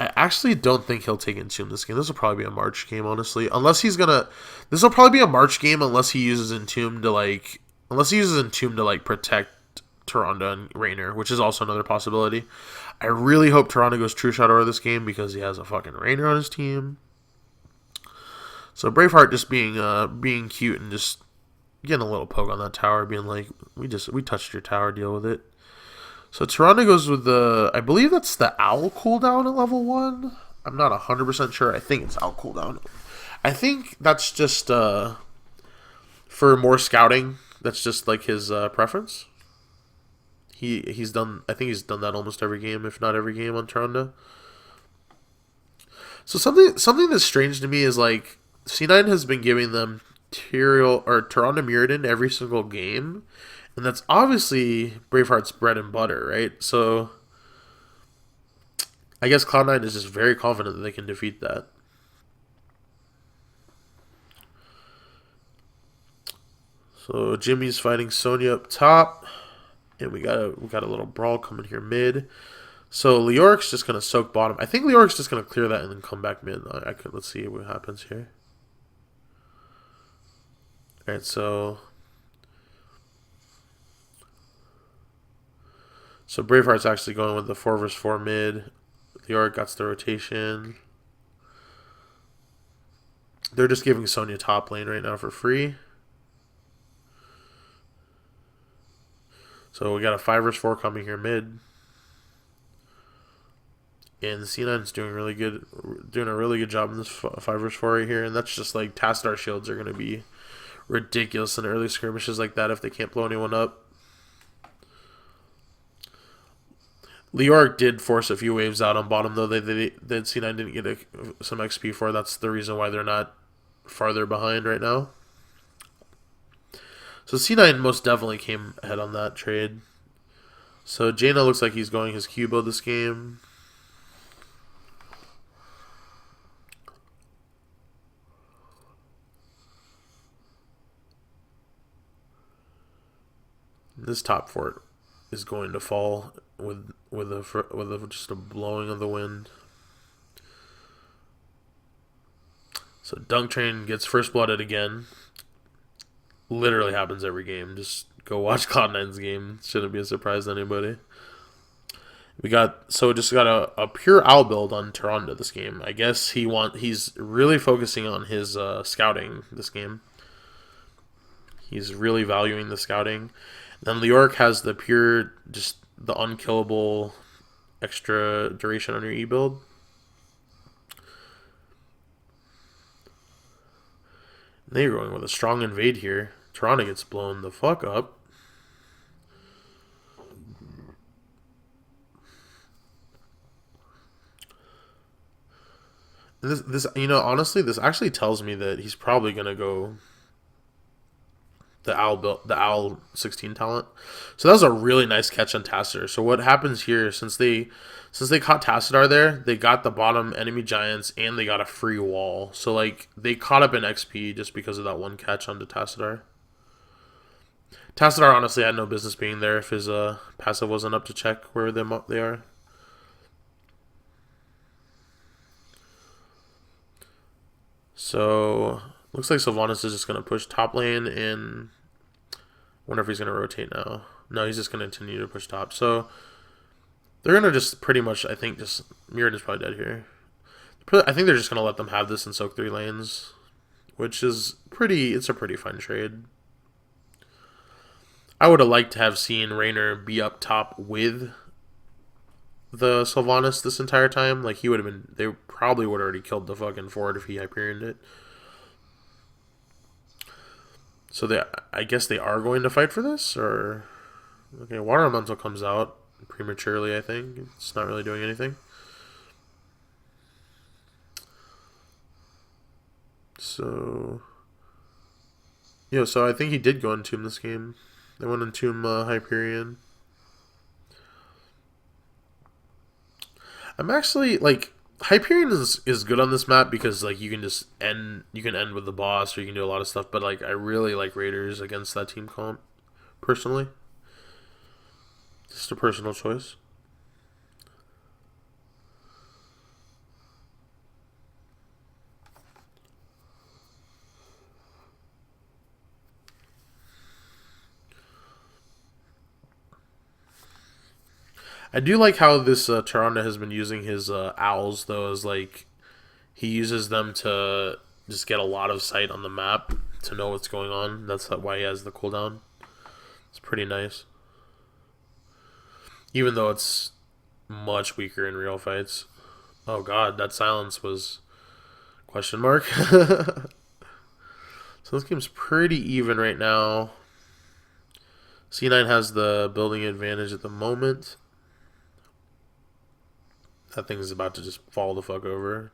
I actually don't think he'll take Entomb this game. This will probably be a March game, honestly. Unless he's gonna, this will probably be a March game unless he uses Entomb to protect Tyrande and Raynor, which is also another possibility. I really hope Tyrande goes True Shot over this game because he has a fucking Raynor on his team. So Braveheart just being cute and just getting a little poke on that tower, being like, we touched your tower, deal with it. So Tyrande goes with I believe that's the Owl cooldown at level 1. I'm not 100% sure. I think it's Owl cooldown. I think that's just for more scouting. That's just like his preference. He's done. I think he's done that almost every game, if not every game on Tyrande. So something that's strange to me is like C9 has been giving them Tyrande Muradin every single game. And that's obviously Braveheart's bread and butter, right? So I guess Cloud9 is just very confident that they can defeat that. So Jimmy's fighting Sonya up top. And we got a little brawl coming here mid. So Leoric's just gonna soak bottom. I think Leoric's just gonna clear that and then come back mid. Let's see what happens here. Alright, so Braveheart's actually going with the 4 vs 4 mid. Leoric got the rotation. They're just giving Sonya top lane right now for free. So we got a 5 vs 4 coming here mid. And C9's doing a really good job in this 5 vs 4 right here. And that's just like Tassadar shields are going to be ridiculous in early skirmishes like that if they can't blow anyone up. Leoric did force a few waves out on bottom, though. That C9 didn't get some XP for. That's the reason why they're not farther behind right now. So C9 most definitely came ahead on that trade. So Jaina looks like he's going his Q build this game. This top fort is going to fall with just a blowing of the wind. So Dunk Train gets first blooded again. Literally happens every game. Just go watch Cloud9's game. Shouldn't be a surprise to anybody. Just got a pure owl build on Tyrande this game. I guess he's really focusing on his scouting this game. He's really valuing the scouting. Then Leoric has the pure, just the unkillable extra duration on your E build. They're going with a strong invade here. Tyrande gets blown the fuck up. This honestly, this actually tells me that he's probably gonna go the Owl 16 talent. So that was a really nice catch on Tassadar. So what happens here, since they caught Tassadar there, they got the bottom enemy giants and they got a free wall. So like they caught up in XP just because of that one catch onto Tassadar. Tassadar honestly had no business being there if his passive wasn't up to check where they are. So looks like Sylvanas is just gonna push top lane, and I wonder if he's gonna rotate now. No, he's just gonna continue to push top. So they're gonna just pretty much, I think, just Muradin's probably dead here. I think they're just gonna let them have this and soak 3 lanes, which is it's a pretty fun trade. I would have liked to have seen Raynor be up top with the Sylvanas this entire time. Like they probably would have already killed the fucking fort if he Hyperioned it. So I guess they are going to fight for this, or okay, Water Elemental comes out prematurely. I think it's not really doing anything. So so I think he did go Entomb this game. They went Entomb Hyperion. I'm actually like Hyperion is good on this map because like you can end with the boss, or you can do a lot of stuff. But like I really like Raiders against that team comp, personally. Just a personal choice. I do like how this Tyrande has been using his owls though, as like he uses them to just get a lot of sight on the map to know what's going on. That's why he has the cooldown. It's pretty nice, even though it's much weaker in real fights. Oh god, that silence was question mark. So this game's pretty even right now. C9 has the building advantage at the moment. That thing's about to just fall the fuck over.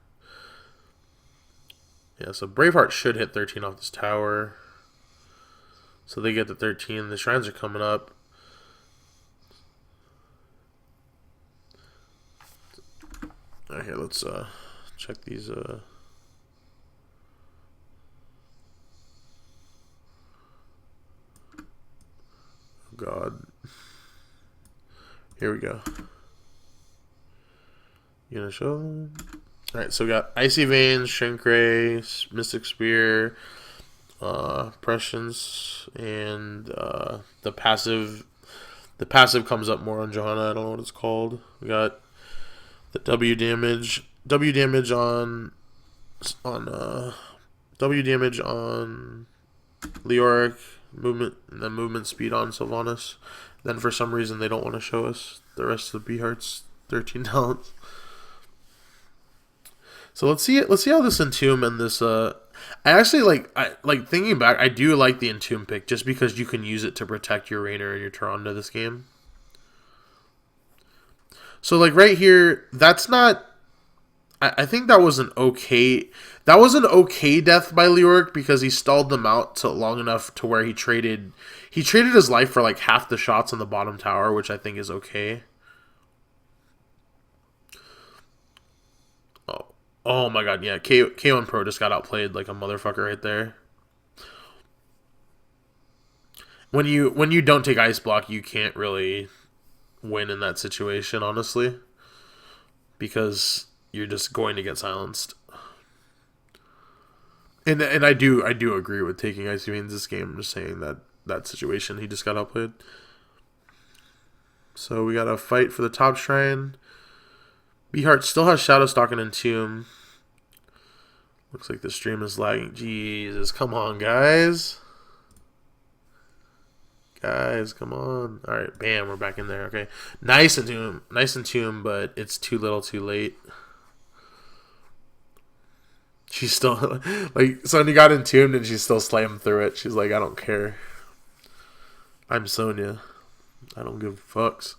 Yeah, so Braveheart should hit 13 off this tower. So they get the 13. The shrines are coming up. Alright, here, let's check these. Oh god. Here we go. You gonna show them? Alright, so we got Icy Veins, Shrink Ray, Mystic Spear, Prescience, and the passive. The passive comes up more on Johanna. I don't know what it's called. We got the W damage on W damage on Leoric, movement, and then movement speed on Sylvanas. Then for some reason they don't want to show us the rest of the Bheart's 13 talents. So let's see it. Let's see how this Entomb and this. I actually like thinking back. I do like the Entomb pick just because you can use it to protect your Raynor and your Tyrande this game. So like right here, that's not. I think that was an okay. That was an okay death by Leoric because he stalled them out to long enough to where he traded his life for like half the shots on the bottom tower, which I think is okay. Oh my god, yeah. K1 Pro just got outplayed like a motherfucker right there. When you don't take Ice Block, you can't really win in that situation, honestly. Because you're just going to get silenced. And I do agree with taking Icy Veins this game. I'm just saying that situation he just got outplayed. So we got a fight for the top shrine. Bheart still has Shadowstalk and Entomb. Looks like the stream is lagging. Jesus, come on, guys. Guys, come on. Alright, bam, we're back in there. Okay. Nice Entomb, but it's too little too late. She's still, like, Sonya got Entombed and she still slammed through it. She's like, I don't care. I'm Sonya. I don't give fucks.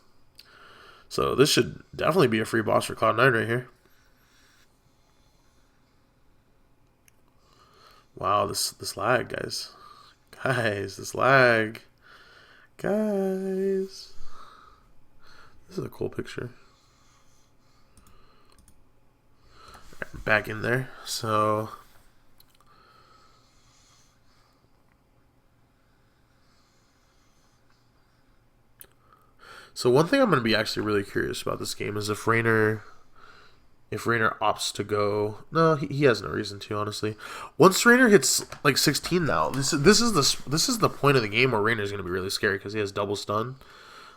So this should definitely be a free boss for Cloud9 right here. Wow, this lag, guys. Guys, this lag. Guys. This is a cool picture. Right, back in there. So one thing I'm going to be actually really curious about this game is if Raynor opts to go. No, he has no reason to, honestly. Once Raynor hits like 16 now, this is the point of the game where Raynor's going to be really scary because he has double stun.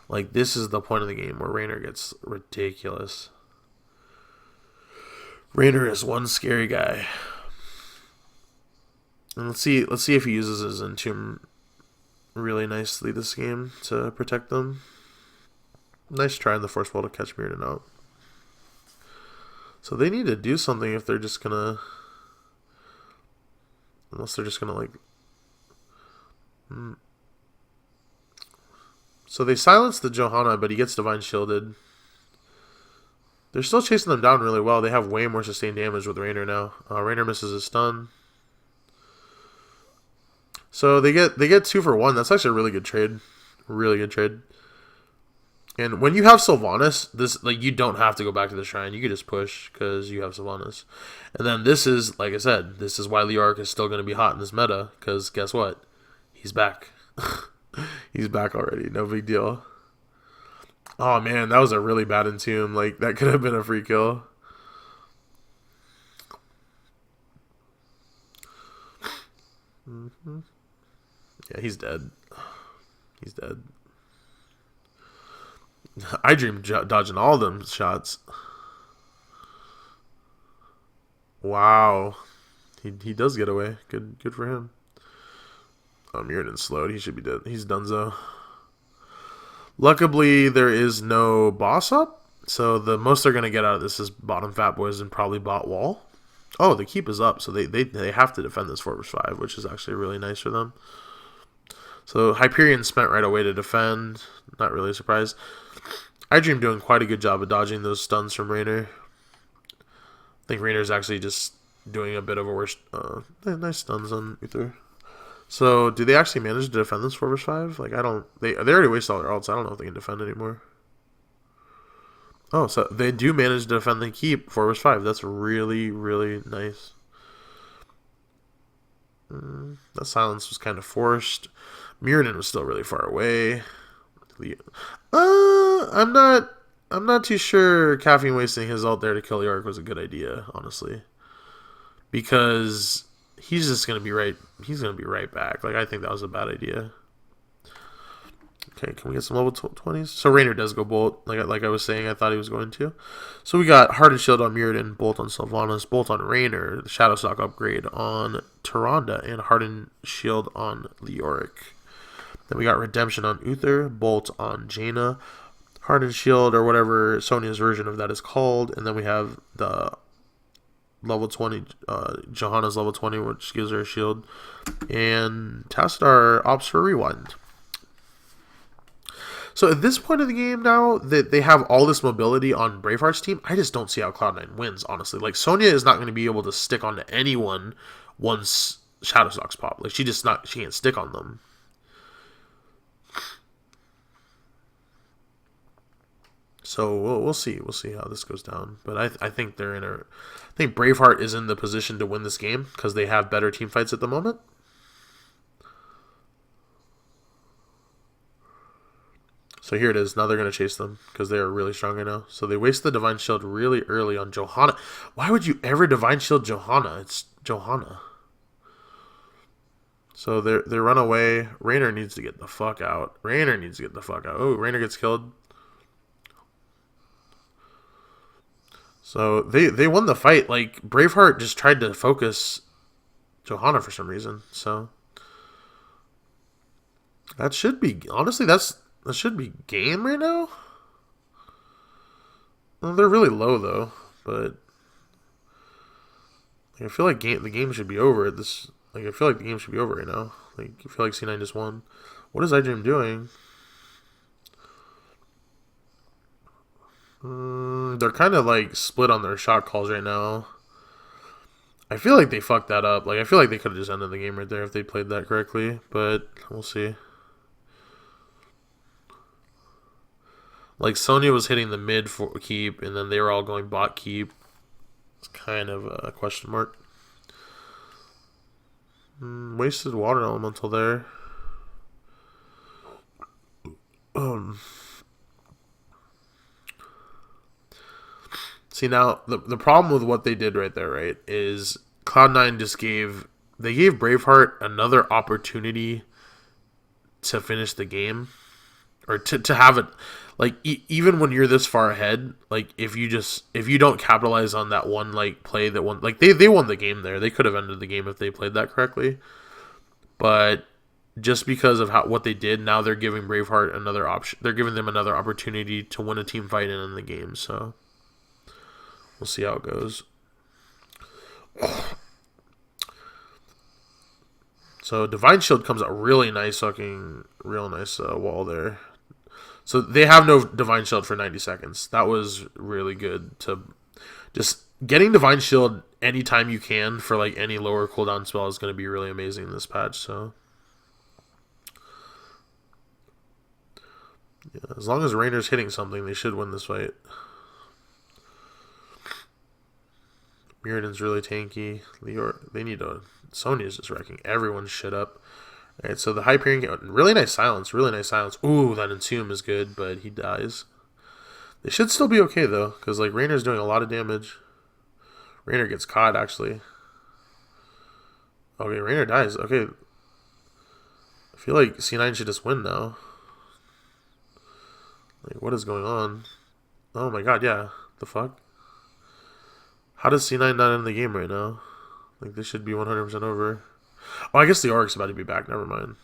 Like, this is the point of the game where Raynor gets ridiculous. Raynor is one scary guy. And let's see if he uses his Entomb really nicely this game to protect them. Nice try in the first wall to catch Mirrodin and out. So they need to do something if they're just gonna... Unless they're just gonna, like... So they silence the Johanna, but he gets Divine Shielded. They're still chasing them down really well. They have way more sustained damage with Raynor now. Raynor misses his stun. So they get 2 for 1. That's actually a really good trade. Really good trade. And when you have Sylvanas, this, like, you don't have to go back to the shrine. You can just push because you have Sylvanas. And then this is, like I said, this is why Leoric is still going to be hot in this meta. Because guess what? He's back. He's back already. No big deal. Oh, man, that was a really bad Entomb. Like, that could have been a free kill. Yeah, he's dead. He's dead. I dream dodging all them shots. Wow. He does get away. Good for him. Oh, Mirrodin slowed. He should be dead. He's donezo. Luckily, there is no boss up, so the most they're gonna get out of this is bottom fat boys and probably bot wall. Oh, the keep is up, so they have to defend this 4 vs 5, which is actually really nice for them. So Hyperion spent right away to defend. Not really surprised. iDream doing quite a good job of dodging those stuns from Raynor. I think Raynor's actually just doing a bit of a worse. Nice stuns on Uther. So, do they actually manage to defend this 4 vs 5? Like, I don't. They already wasted all their ults. I don't know if they can defend anymore. Oh, so they do manage to defend the keep 4 vs 5. That's really, really nice. That silence was kind of forced. Mirrodin was still really far away. I'm not too sure Caffeine wasting his ult there to kill Yorick was a good idea, honestly. Because he's just gonna be right back. Like, I think that was a bad idea. Okay, can we get some level 20s? So Raynor does go Bolt, like I was saying, I thought he was going to. So we got Hardened Shield on Mirrodin, Bolt on Sylvanas, Bolt on Raynor, the Shadowstock upgrade on Tyrande, and Hardened Shield on Leoric. Then we got Redemption on Uther, Bolt on Jaina, Hardened Shield, or whatever Sonya's version of that is called, and then we have the level 20, Johanna's level 20, which gives her a shield, and Tassadar opts for Rewind. So at this point of the game now, that they have all this mobility on Braveheart's team, I just don't see how Cloud9 wins, honestly. Like, Sonya is not going to be able to stick onto anyone once Shadowstocks pop. Like, she can't stick on them. So we'll see. We'll see how this goes down. But I think I think Braveheart is in the position to win this game because they have better team fights at the moment. So here it is. Now they're going to chase them because they are really strong right now. So they waste the Divine Shield really early on Johanna. Why would you ever Divine Shield Johanna? It's Johanna. So they run away. Raynor needs to get the fuck out. Oh, Raynor gets killed. So they won the fight. Like, Braveheart just tried to focus Johanna for some reason. So that should be, honestly, that should be game right now. Well, they're really low though, but I feel like the game should be over at this. Like, I feel like the game should be over right now. Like, I feel like C9 just won. What is iDream doing? They're kind of like split on their shot calls right now. I feel like they fucked that up. Like, I feel like they could have just ended the game right there if they played that correctly, but we'll see. Like, Sonya was hitting the mid for keep, and then they were all going bot keep. It's kind of a question mark. Wasted water elemental there. See, now, the problem with what they did right there, right, is Cloud9 just gave Braveheart another opportunity to finish the game. Or to have it, like, even when you're this far ahead, like, if you don't capitalize on that one, like, play that won, like, they won the game there. They could have ended the game if they played that correctly. But just because of what they did, now they're giving Braveheart another option. They're giving them another opportunity to win a team fight and end the game. So we'll see how it goes. So Divine Shield comes out really nice, real nice wall there. So they have no Divine Shield for 90 seconds. That was really good. To just getting Divine Shield anytime you can for, like, any lower cooldown spell is going to be really amazing in this patch. So yeah, as long as Raynor's hitting something, they should win this fight. Mirrodin's really tanky. They need to. Sonya's just wrecking everyone's shit up. Alright, so the Hyperion, really nice silence. Ooh, that Entomb is good, but he dies. They should still be okay, though, because, like, Raynor's doing a lot of damage. Raynor gets caught, actually. Okay, Raynor dies. Okay. I feel like C9 should just win now. Like, what is going on? Oh my god, yeah. The fuck? How does C9 not end the game right now? Like, this should be 100% over. Oh, I guess the Orc's about to be back. Never mind.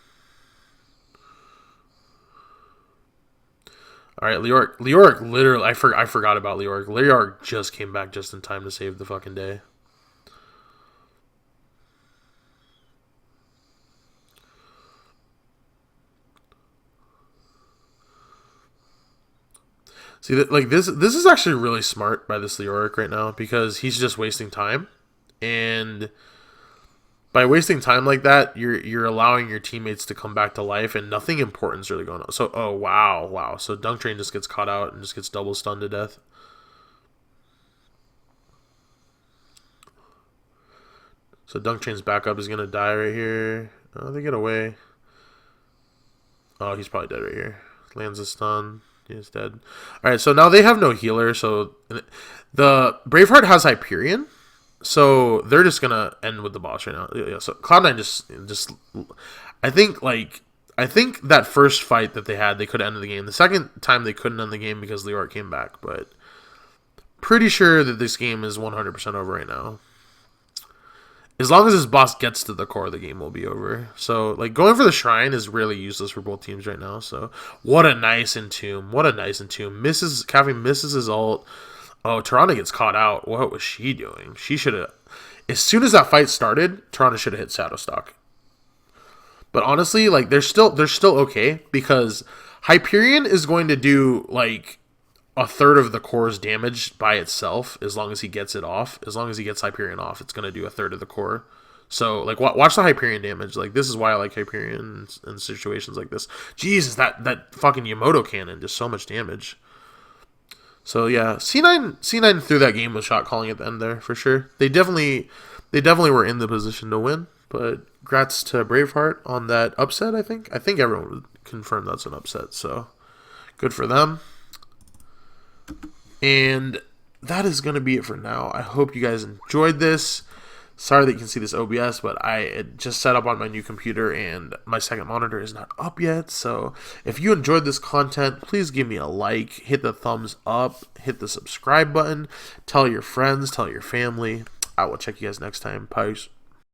All right, Leoric. Leoric literally, I forgot about Leoric. Leoric just came back just in time to save the fucking day. See that, like this is actually really smart by this Leoric right now because he's just wasting time, and by wasting time like that, you're allowing your teammates to come back to life, and nothing important's really going on. So, oh wow. So Dunk Train just gets caught out and just gets double stunned to death. So Dunk Train's backup is gonna die right here. Oh, they get away. Oh, he's probably dead right here. Lands a stun. He's dead. All right, so now they have no healer. So the Braveheart has Hyperion, so they're just gonna end with the boss right now. Yeah. So Cloud9 just I think that first fight that they had, they could have ended the game. The second time they couldn't end the game because Leoric came back, but pretty sure that this game is 100% over right now. As long as this boss gets to the core, the game will be over. So, like, going for the shrine is really useless for both teams right now. So, what a nice entomb. What a nice entomb. Cafe misses his ult. Oh, Tirana gets caught out. What was she doing? She should have... As soon as that fight started, Tirana should have hit Shadowstock. But honestly, like, they're still okay because Hyperion is going to do, like, a third of the core's damage by itself as long as he gets it off. As long as he gets Hyperion off, it's going to do a third of the core. So, like, watch the Hyperion damage. Like, this is why I like Hyperion in situations like this. Jesus, that fucking Yamoto cannon does so much damage. So, yeah, C9 threw that game with shot calling at the end there, for sure. They definitely were in the position to win. But congrats to Braveheart on that upset, I think. I think everyone would confirm that's an upset, so good for them. And that is going to be it for now. I hope you guys enjoyed this. Sorry that you can see this OBS, but I just set up on my new computer and my second monitor is not up yet. So if you enjoyed this content, please give me a like, hit the thumbs up, hit the subscribe button, tell your friends, tell your family. I will check you guys next time. Peace.